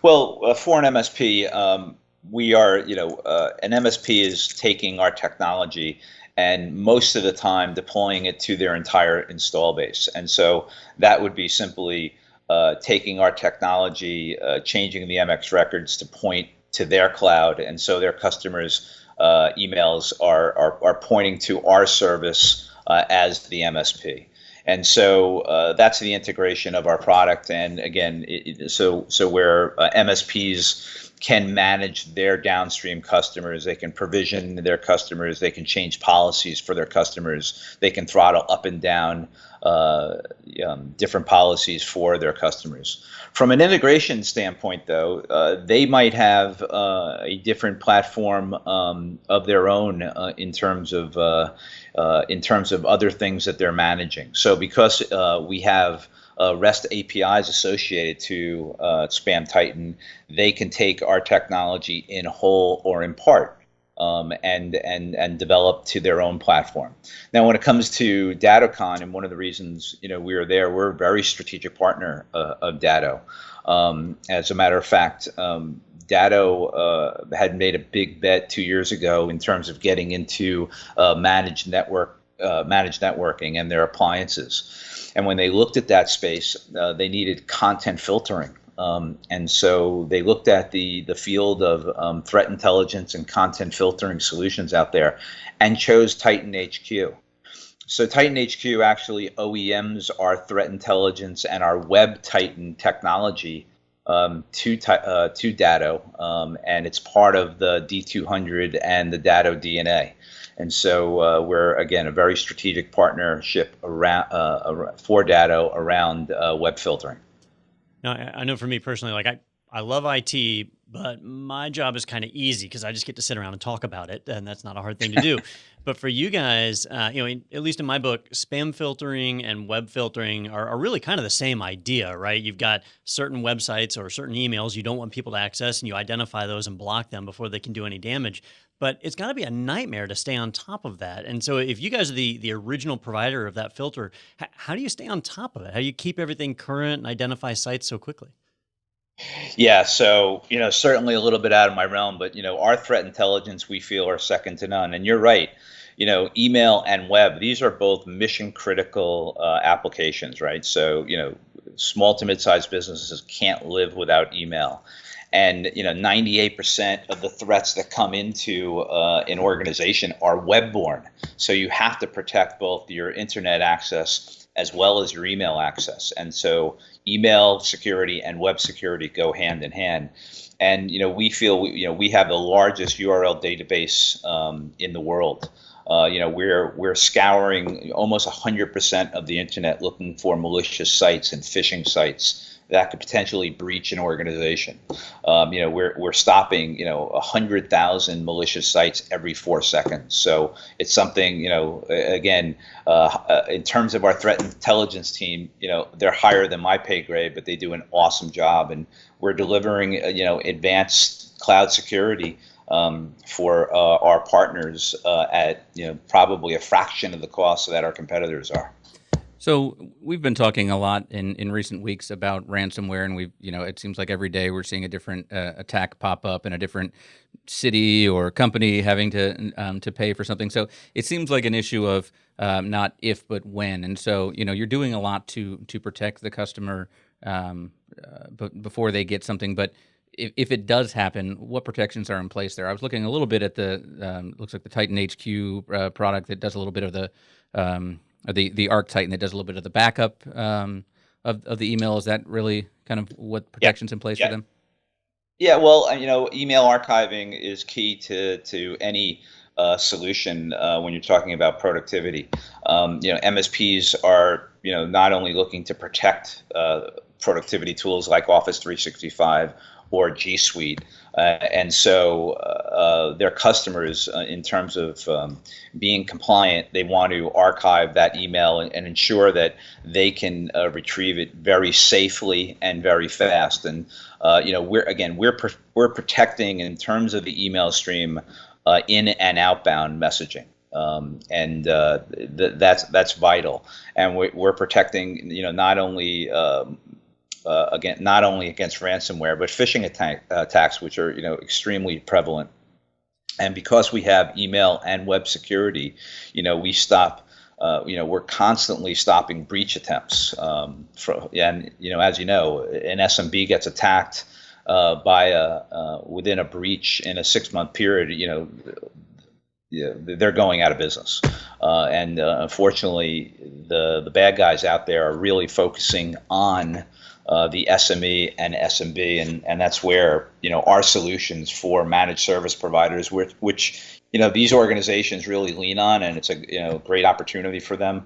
Well, for an MSP, we are, an MSP is taking our technology and most of the time deploying it to their entire install base. And so that would be simply taking our technology, changing the MX records to point to their cloud, and so their customers' emails are pointing to our service as the MSP. And so that's the integration of our product. And again, so where MSPs can manage their downstream customers, they can provision their customers, they can change policies for their customers, they can throttle up and down different policies for their customers. From an integration standpoint, though, they might have a different platform of their own in terms of other things that they're managing. So because we have REST APIs associated to Spam Titan, they can take our technology in whole or in part and develop to their own platform. Now, when it comes to DatoCon, and one of the reasons we were there, we're a very strategic partner of Dato. As a matter of fact, Dato had made a big bet 2 years ago in terms of getting into managed networking and their appliances. And when they looked at that space, they needed content filtering. And so they looked at the field of threat intelligence and content filtering solutions out there and chose TitanHQ. So TitanHQ actually OEMs our threat intelligence and our Web Titan technology to Dato, and it's part of the D200 and the Dato DNA. And so we're, again, a very strategic partnership for Datto around web filtering. Now, I know for me personally, like I love IT, but my job is kind of easy because I just get to sit around and talk about it, and that's not a hard thing to do. But for you guys, at least in my book, spam filtering and web filtering are really kind of the same idea, right? You've got certain websites or certain emails you don't want people to access, and you identify those and block them before they can do any damage. But it's got to be a nightmare to stay on top of that. And so if you guys are the original provider of that filter, how do you stay on top of it? How do you keep everything current and identify sites so quickly? Yeah, so certainly a little bit out of my realm, but our threat intelligence we feel are second to none. And you're right, email and web, these are both mission critical applications, right? So small to mid-sized businesses can't live without email. And 98% of the threats that come into an organization are web-borne. So you have to protect both your internet access as well as your email access. And so email security and web security go hand in hand. And we feel we have the largest URL database in the world. We're scouring almost 100% of the internet looking for malicious sites and phishing sites that could potentially breach an organization. We're stopping 100,000 malicious sites every 4 seconds. So it's something again, in terms of our threat intelligence team, they're higher than my pay grade, but they do an awesome job, and we're delivering advanced cloud security for our partners at probably a fraction of the cost that our competitors are. So we've been talking a lot in recent weeks about ransomware, and we've it seems like every day we're seeing a different attack pop up in a different city or company having to pay for something. So it seems like an issue of not if but when. And so you're doing a lot to protect the customer before they get something. But if it does happen, what protections are in place there? I was looking a little bit at the looks like the TitanHQ product that does a little bit of the Arc Titan that does a little bit of the backup of the email. Is that really kind of what protections in place for them? Yeah, well, email archiving is key to any solution when you're talking about productivity. MSPs are not only looking to protect productivity tools like Office 365 or G Suite. And so their customers, in terms of being compliant, they want to archive that email and ensure that they can retrieve it very safely and very fast. And we're protecting in terms of the email stream in and outbound messaging. That's vital. And we're protecting not only against ransomware, but phishing attacks, which are extremely prevalent. And because we have email and web security, we stop. We're constantly stopping breach attempts. And as you know, an SMB gets attacked within a breach in a 6-month period. They're going out of business. And unfortunately, the bad guys out there are really focusing on the SME and SMB, and that's where our solutions for managed service providers, which these organizations really lean on, and it's a great opportunity for them.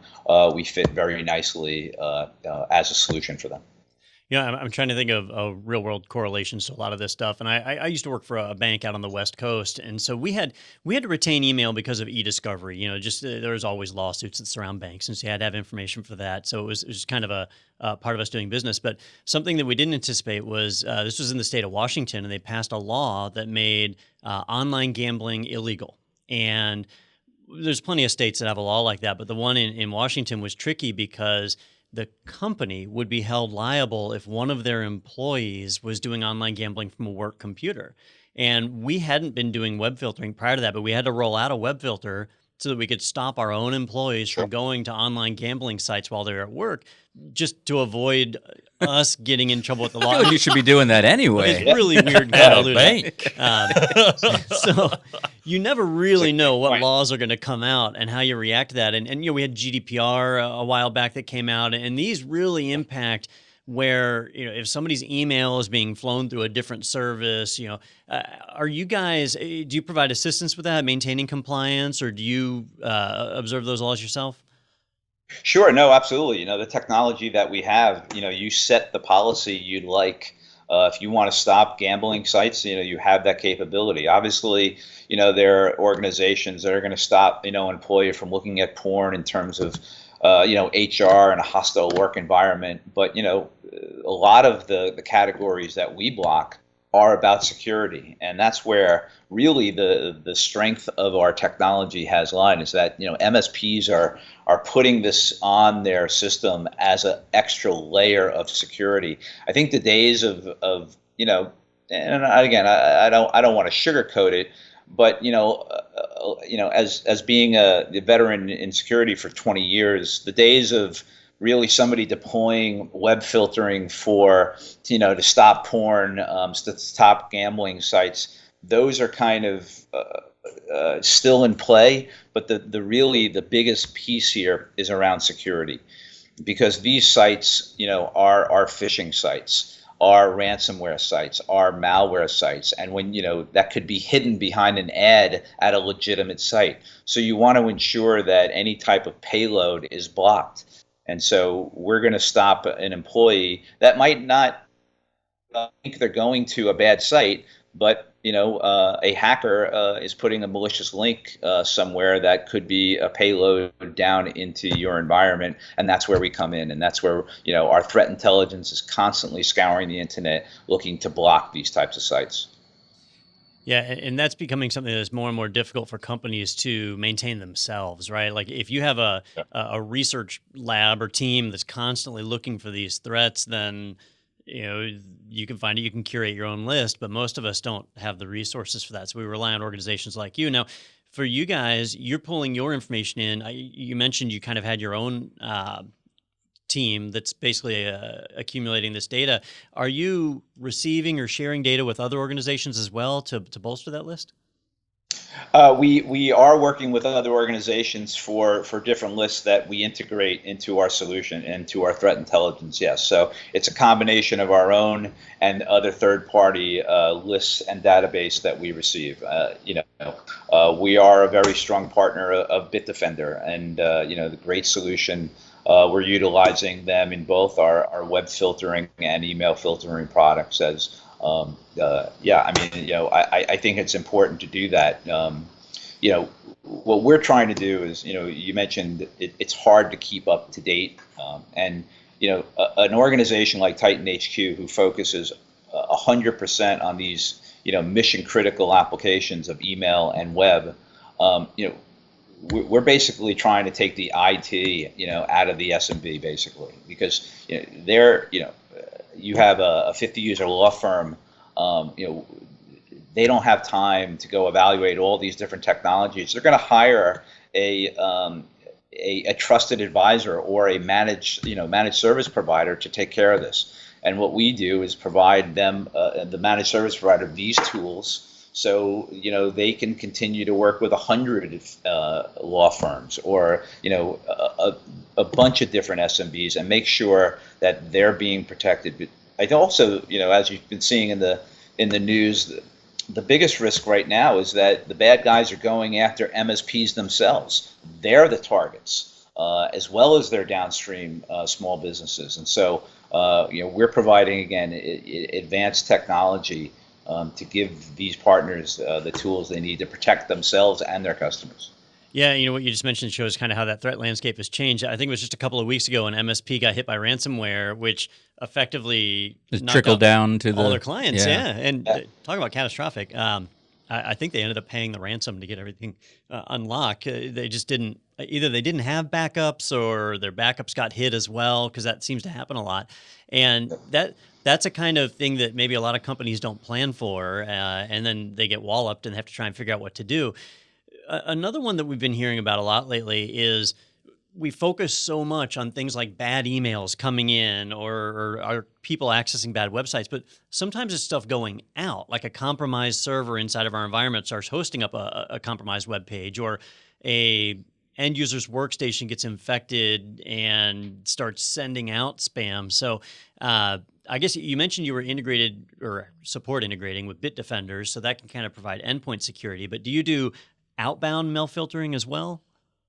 We fit very nicely as a solution for them. I'm trying to think of real world correlations to a lot of this stuff. And I used to work for a bank out on the West Coast. And so we had to retain email because of e-discovery. There was always lawsuits that surround banks. And so you had to have information for that. So it was kind of a part of us doing business. But something that we didn't anticipate was this was in the state of Washington, and they passed a law that made online gambling illegal. And there's plenty of states that have a law like that. But the one in Washington was tricky because the company would be held liable if one of their employees was doing online gambling from a work computer. And we hadn't been doing web filtering prior to that, but we had to roll out a web filter so that we could stop our own employees from going to online gambling sites while they're at work, just to avoid us getting in trouble with the law. I feel like you should be doing that anyway. It's really weird. Bank. So you never really know what laws are going to come out and how you react to that. And we had GDPR a while back that came out, and these really impact where, if somebody's email is being flown through a different service, are you guys, do you provide assistance with that, maintaining compliance, or do you observe those laws yourself? Sure, no, absolutely. The technology that we have, you set the policy you'd like. If you want to stop gambling sites, you have that capability. Obviously, there are organizations that are going to stop, an employee from looking at porn in terms of, HR and a hostile work environment. But, a lot of the categories that we block are about security. And that's where really the strength of our technology has lied, is that, MSPs are putting this on their system as an extra layer of security. I think the days of and again, I don't want to sugarcoat it, but as being a veteran in security for 20 years, the days of really somebody deploying web filtering for to stop porn, to stop gambling sites, those are kind of still in play. But the biggest piece here is around security, because these sites are phishing sites, are ransomware sites, are malware sites, and when that could be hidden behind an ad at a legitimate site. So you want to ensure that any type of payload is blocked. And so we're going to stop an employee that might not think they're going to a bad site, but a hacker is putting a malicious link somewhere that could be a payload down into your environment, and that's where we come in, and that's where our threat intelligence is constantly scouring the internet looking to block these types of sites. Yeah, and that's becoming something that's more and more difficult for companies to maintain themselves, right? Like if you have a research lab or team that's constantly looking for these threats, then you can find it, you can curate your own list, but most of us don't have the resources for that. So we rely on organizations like you. Now, for you guys, you're pulling your information in. You mentioned you kind of had your own team that's basically accumulating this data. Are you receiving or sharing data with other organizations as well to bolster that list? We are working with other organizations for different lists that we integrate into our solution and to our threat intelligence. Yes, so it's a combination of our own and other third-party lists and database that we receive. We are a very strong partner of Bitdefender, and the great solution. We're utilizing them in both our web filtering and email filtering products as. I think it's important to do that. What we're trying to do is, you mentioned it's hard to keep up to date. An organization like TitanHQ, who focuses 100% on these, mission critical applications of email and web, we're basically trying to take the IT, out of the SMB basically, because you have a 50-user law firm, they don't have time to go evaluate all these different technologies. They're going to hire a trusted advisor or a managed service provider to take care of this. And what we do is provide them, the managed service provider, these tools, so they can continue to work with 100 law firms or a bunch of different SMBs and make sure that they're being protected. But I also, as you've been seeing in the news, the biggest risk right now is that the bad guys are going after MSPs themselves. They're the targets, as well as their downstream small businesses. And so, we're providing, again, advanced technology to give these partners the tools they need to protect themselves and their customers. Yeah, what you just mentioned shows kind of how that threat landscape has changed. I think it was just a couple of weeks ago an MSP got hit by ransomware, which effectively trickled down to all their clients. And talking about catastrophic, I think they ended up paying the ransom to get everything unlocked. They just didn't, either they didn't have backups or their backups got hit as well, because that seems to happen a lot. And that's a kind of thing that maybe a lot of companies don't plan for, and then they get walloped and have to try and figure out what to do. Another one that we've been hearing about a lot lately is we focus so much on things like bad emails coming in or people accessing bad websites, but sometimes it's stuff going out, like a compromised server inside of our environment starts hosting up a compromised web page, or a end user's workstation gets infected and starts sending out spam. So I guess you mentioned you were integrated or support integrating with Bitdefender, so that can kind of provide endpoint security. But do you do outbound mail filtering as well?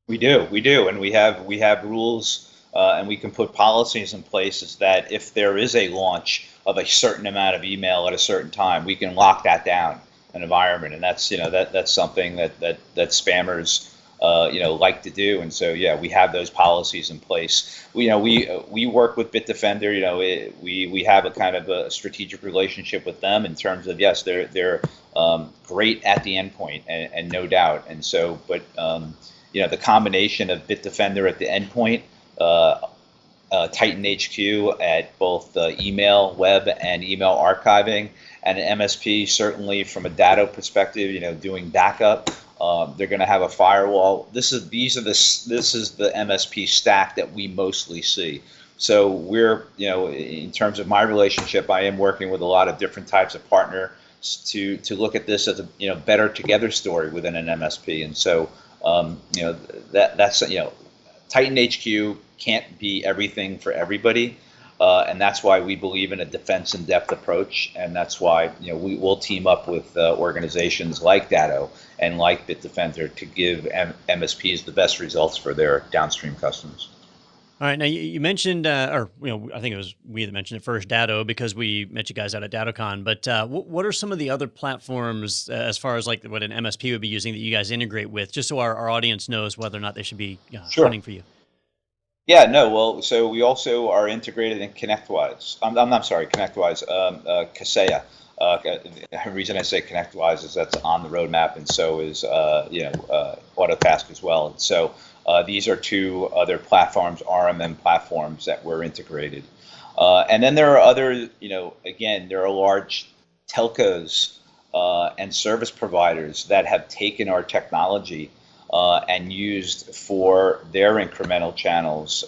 We do, and we have rules, and we can put policies in place that if there is a launch of a certain amount of email at a certain time, we can lock that down an environment, and that's that's something that spammers like to do. And so we have those policies in place. We work with Bitdefender. We have a kind of a strategic relationship with them in terms of, yes, they're great at the endpoint, and no doubt. And so, but the combination of Bitdefender at the endpoint, TitanHQ at both email, web, and email archiving, and an MSP certainly from a data perspective, doing backup. They're going to have a firewall. This is the MSP stack that we mostly see. So we're, in terms of my relationship, I am working with a lot of different types of partners to look at this as a better together story within an MSP. And so that's TitanHQ can't be everything for everybody. And that's why we believe in a defense in depth approach, and that's why we will team up with organizations like Datto and like Bitdefender to give MSPs the best results for their downstream customers. All right, now you mentioned, I think it was we that mentioned it first, Datto, because we met you guys out at DattoCon. But what are some of the other platforms as far as like what an MSP would be using that you guys integrate with, just so our audience knows whether or not they should be hunting for you? Yeah, no, well, so we also are integrated in ConnectWise. ConnectWise, Kaseya. The reason I say ConnectWise is that's on the roadmap, and so is Autotask as well. And so these are two other platforms, RMM platforms, that we're integrated. And then there are other, again, there are large telcos and service providers that have taken our technology and used for their incremental channels.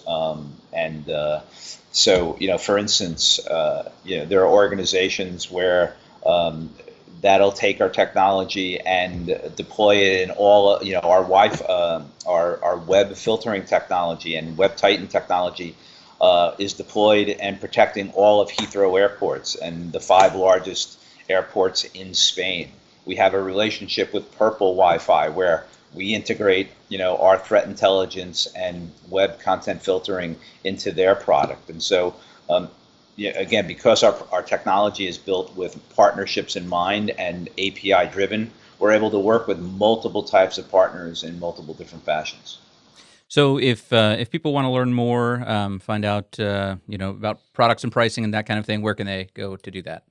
So, for instance, there are organizations where that'll take our technology and deploy it in all, our Wi-Fi, our web filtering technology and Web Titan technology is deployed and protecting all of Heathrow airports and the 5 largest airports in Spain. We have a relationship with Purple Wi-Fi where we integrate, our threat intelligence and web content filtering into their product. And so, again, because our technology is built with partnerships in mind and API driven, we're able to work with multiple types of partners in multiple different fashions. So if people want to learn more, find out about products and pricing and that kind of thing, where can they go to do that?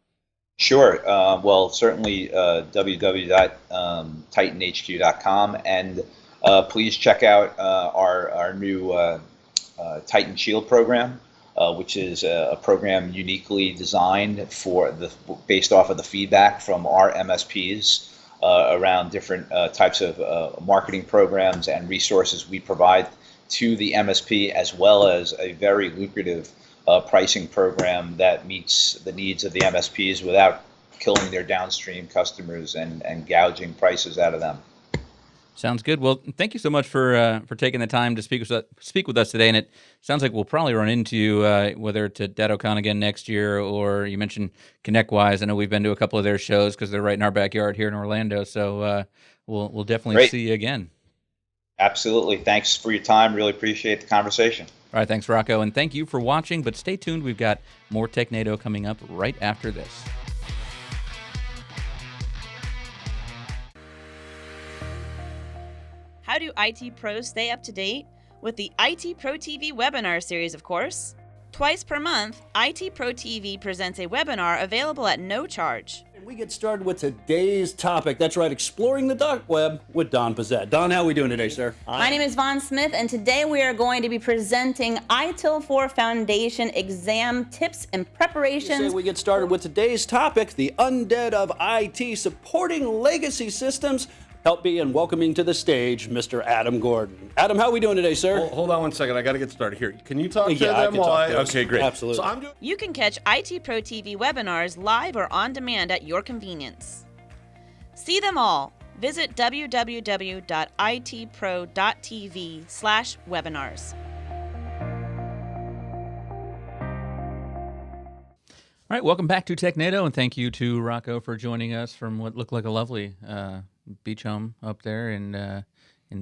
Sure. Well, certainly www.titanhq.com, and please check out our new Titan Shield program, which is a program uniquely designed based off of the feedback from our MSPs around different types of marketing programs and resources we provide to the MSP, as well as a very lucrative pricing program that meets the needs of the MSPs without killing their downstream customers and gouging prices out of them. Sounds good. Well, thank you so much for taking the time to speak with us today. And it sounds like we'll probably run into you, whether it's at DattoCon again next year, or you mentioned ConnectWise. I know we've been to a couple of their shows because they're right in our backyard here in Orlando. So we'll definitely see you again. Absolutely. Thanks for your time. Really appreciate the conversation. All right, thanks, Rocco, and thank you for watching. But stay tuned. We've got more Technado coming up right after this. How do IT pros stay up to date? With the IT Pro TV webinar series, of course. Twice per month, IT Pro TV presents a webinar available at no charge. We get started with today's topic. That's right, exploring the dark web with Don Pizzette. Don, how are we doing today, sir? My name is Vaughn Smith, and today we are going to be presenting ITIL 4 Foundation exam tips and preparations. We get started with today's topic, the undead of IT, supporting legacy systems. Help me in welcoming to the stage, Mr. Adam Gordon. Adam, how are we doing today, sir? Hold on one second. I got to get started here. Can you talk to them? I can talk to us. Okay, great. Absolutely. So You can catch IT Pro TV webinars live or on demand at your convenience. See them all, Visit www.itpro.tv/webinars. All right, welcome back to Technado, and thank you to Rocco for joining us from what looked like a lovely beach home up there in I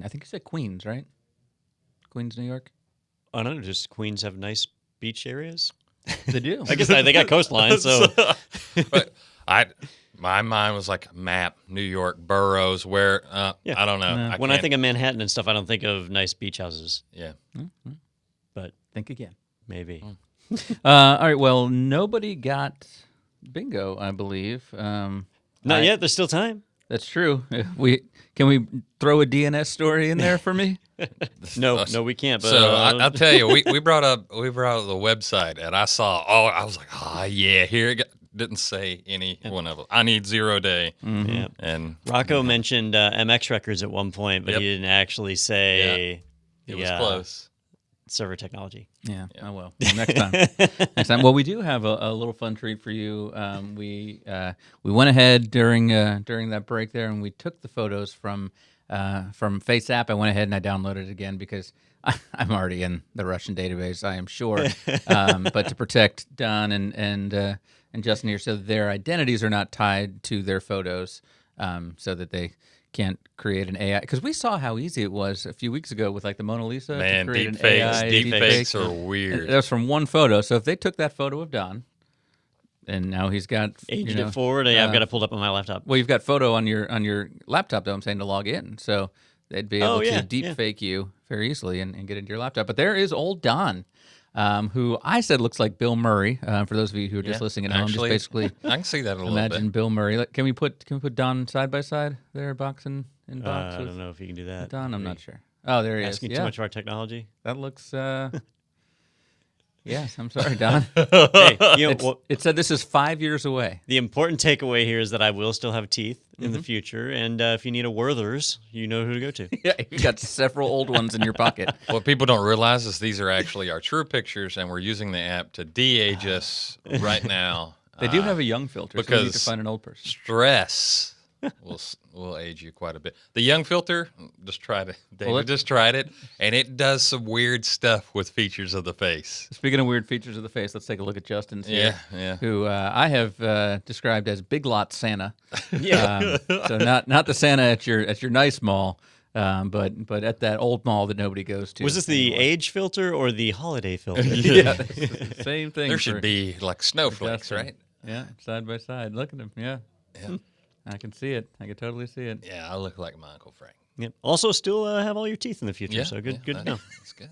think you said Queens, right? Queens, New York? I don't know, does Queens have nice beach areas? They do. I guess they got coastline, so. But my mind was like map, New York, boroughs, where, I don't know. No. When I think of Manhattan and stuff, I don't think of nice beach houses, Yeah. but Think again. maybe. All right, well, nobody got bingo, I believe. Not yet, there's still time. That's true. Can we throw a DNS story in there for me? No, we can't. But, So I'll tell you, we brought up the website, and I saw. I was like, yeah, here it didn't say any one of them. I need 0 day. Yeah. And Rocco mentioned MX records at one point, but Yep. he didn't actually say it was close. server technology. Yeah. Oh well. Next time. Next time. Well, we do have a little fun treat for you. We went ahead during that break there, and we took the photos from FaceApp. I went ahead and I downloaded it again because I'm already in the Russian database, I am sure. But to protect Don and Justin here, so their identities are not tied to their photos, so that they can't create an AI. Because we saw how easy it was a few weeks ago with like the Mona Lisa. Man, to create an AI deepfakes are weird. That was from one photo. So if they took that photo of Don, and now he's got Aged it forward. I've got it pulled up on my laptop. Well, you've got photo on your laptop, though. I'm saying to log in, so they'd be able to deep fake you very easily and get into your laptop. But there is old Don, who I said looks like Bill Murray. For those of you who are just listening at home, just basically I can see that a little imagine bit. Bill Murray. Can we put Don side by side there, box in box? I with don't know if you can do that. Don, I'm not sure. Oh, there he is. Asking Yeah, too much of our technology. that looks. Yes, I'm sorry, Don. Hey, you know, It said this is 5 years away. the important takeaway here is that I will still have teeth in the future, and if you need a Werther's, you know who to go to. Yeah, you got several old ones in your pocket. What people don't realize is these are actually our true pictures, and we're using the app to de-age us right now. They do have a young filter, so we need to because find an old person. Stress will age you quite a bit. The young filter, just tried it. David just tried it, and it does some weird stuff with features of the face. Speaking of weird features of the face, let's take a look at Justin's here, Yeah. who I have described as Big Lot Santa. So not the Santa at your nice mall, but at that old mall that nobody goes to. Was this the age filter or the holiday filter? Yeah, same thing. There should be like snowflakes, Justin. right? Yeah, side by side. Look at him. Yeah. I can see it. I can totally see it. Yeah, I look like my Uncle Frank. Yep. Also, still have all your teeth in the future, so good to know.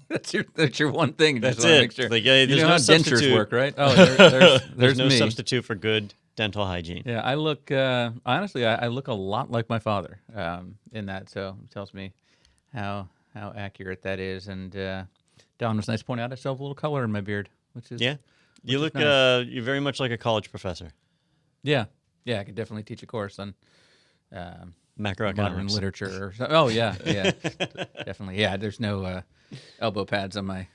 That's good. That's your one thing. You That's just wanna it. Make sure. Like, you there's know no how dentures substitute. work, right? Oh, there's There's no me. substitute for good dental hygiene. Yeah, I look. Honestly, I look a lot like my father in that. So it tells me how accurate that is. And Don was nice to point out I still have a little color in my beard, which is You look. nice. You're very much like a college professor. yeah. I could definitely teach a course on modern Macroeconomics. literature. Or so. Oh yeah, definitely. Yeah, there's no elbow pads on my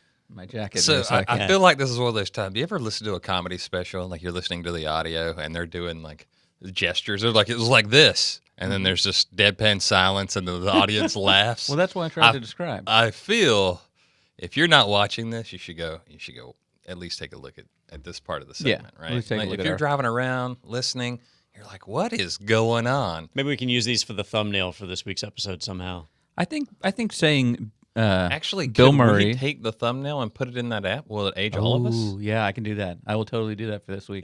jacket. So there, I feel like this is one of those times. Do you ever listen to a comedy special and like you're listening to the audio and they're doing like gestures? They're like, it was like this. And then there's just deadpan silence and the audience laughs. Well, that's what I tried to describe. I feel if you're not watching this, you should go at least take a look at this part of the segment, at right? least take a Like, look if at you're our- driving around listening, you're like, what is going on? Maybe we can use these for the thumbnail for this week's episode somehow. I think saying Actually, Bill could Murray. we take the thumbnail and put it in that app? Will it age all of us? Ooh, yeah, I can do that. I will totally do that for this week.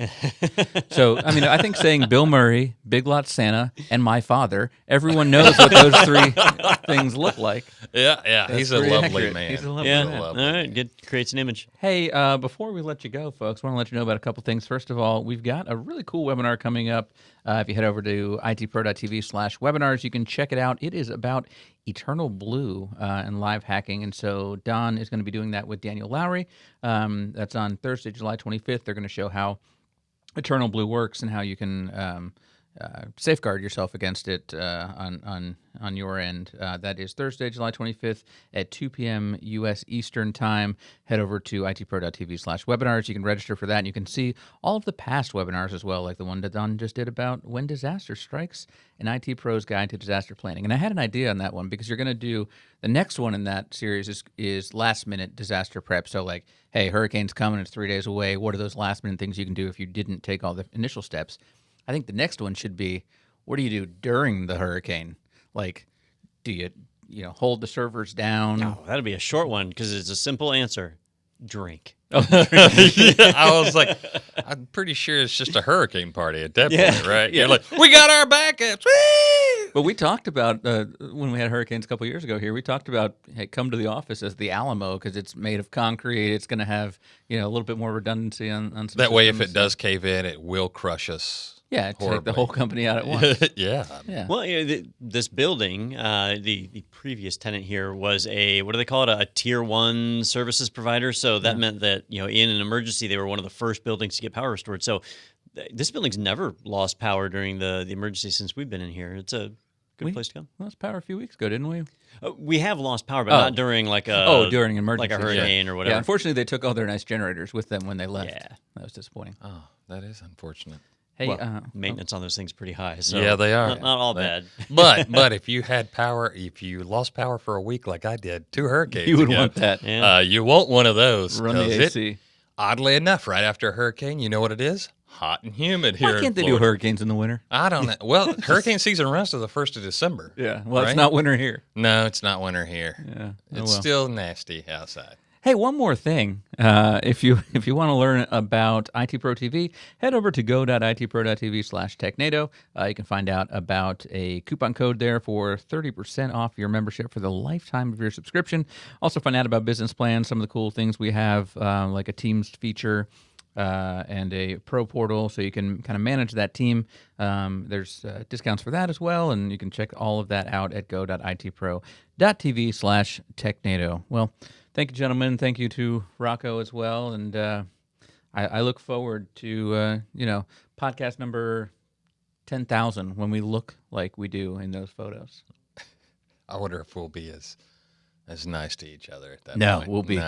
So, I mean, I think saying Bill Murray, Big Lot Santa, and my father, everyone knows what those three things look like. Yeah, That's he's a pretty lovely accurate. man. He's a lovely Yeah. man. All right. Good. Creates an image. Hey, before we let you go, folks, I want to let you know about a couple things. First of all, we've got a really cool webinar coming up. If you head over to itpro.tv/webinars, you can check it out. It is about Eternal Blue and live hacking. And so Don is going to be doing that with Daniel Lowry. That's on Thursday, July 25th. They're going to show how Eternal Blue works and how you can safeguard yourself against it on your end. That is Thursday, July 25th at 2 p.m. U.S. Eastern Time. Head over to itpro.tv/webinars. You can register for that, and you can see all of the past webinars as well, like the one that Don just did about when disaster strikes, an IT Pro's Guide to Disaster Planning. And I had an idea on that one because you're going to do the next one in that series is last-minute disaster prep. So like, hey, hurricane's coming, it's 3 days away. What are those last-minute things you can do if you didn't take all the initial steps? I think the next one should be, what do you do during the hurricane? Like, do you hold the servers down? No, that'd be a short one because it's a simple answer. Drink. Yeah, I was like, I'm pretty sure it's just a hurricane party at that point, right? You're like, we got our backups. Whee! But we talked about, when we had hurricanes a couple years ago here, we talked about, hey, come to the office as the Alamo because it's made of concrete. It's going to have, a little bit more redundancy on some That way, if systems. it does cave in, it will crush us. Yeah, take the horribly. whole company out at once. Yeah. Well, this building, the previous tenant here was what do they call it? A tier 1 services provider. So that meant that, in an emergency, they were one of the first buildings to get power restored. So this building's never lost power during the emergency since we've been in here. It's a good place to come. Lost power a few weeks ago, didn't we? We have lost power, but not during during emergency. like a hurricane or whatever. Yeah, unfortunately, they took all their nice generators with them when they left. Yeah. That was disappointing. Oh, that is unfortunate. Hey, Maintenance on those things is pretty high. So Yeah, they are. Not all bad. But if you had power, if you lost power for a week like I did, 2 hurricanes you would ago, want that. Yeah. you want one of those. Run the 'cause AC. Oddly enough, right after a hurricane, you know what it is? Hot and humid here Why can't in they do Florida. hurricanes in the winter? I don't know. Well, hurricane season runs to the 1st of December. Yeah, well, right? it's not winter here. No, it's not winter here. Yeah, It's still nasty outside. Hey, one more thing. If you want to learn about IT Pro TV, head over to go.itpro.tv/Technado. You can find out about a coupon code there for 30% off your membership for the lifetime of your subscription. Also find out about business plans, some of the cool things we have, like a Teams feature and a Pro portal, so you can kind of manage that team. There's discounts for that as well, and you can check all of that out at go.itpro.tv/Technado. Well, thank you, gentlemen. Thank you to Rocco as well. And I look forward to, podcast number 10,000 when we look like we do in those photos. I wonder if we'll be as nice to each other at that No, point. we'll be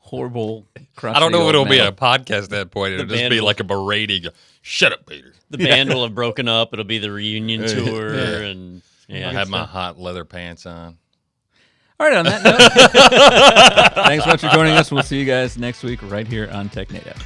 horrible. I don't know if crusty it'll old be men. a podcast at that point. It'll just band be will- like a berating. Shut up, Peter. The band will have broken up. It'll be the reunion tour, Yeah. and I have my hot leather pants on. All right, on that note, thanks so much for joining us. We'll see you guys next week right here on Technado.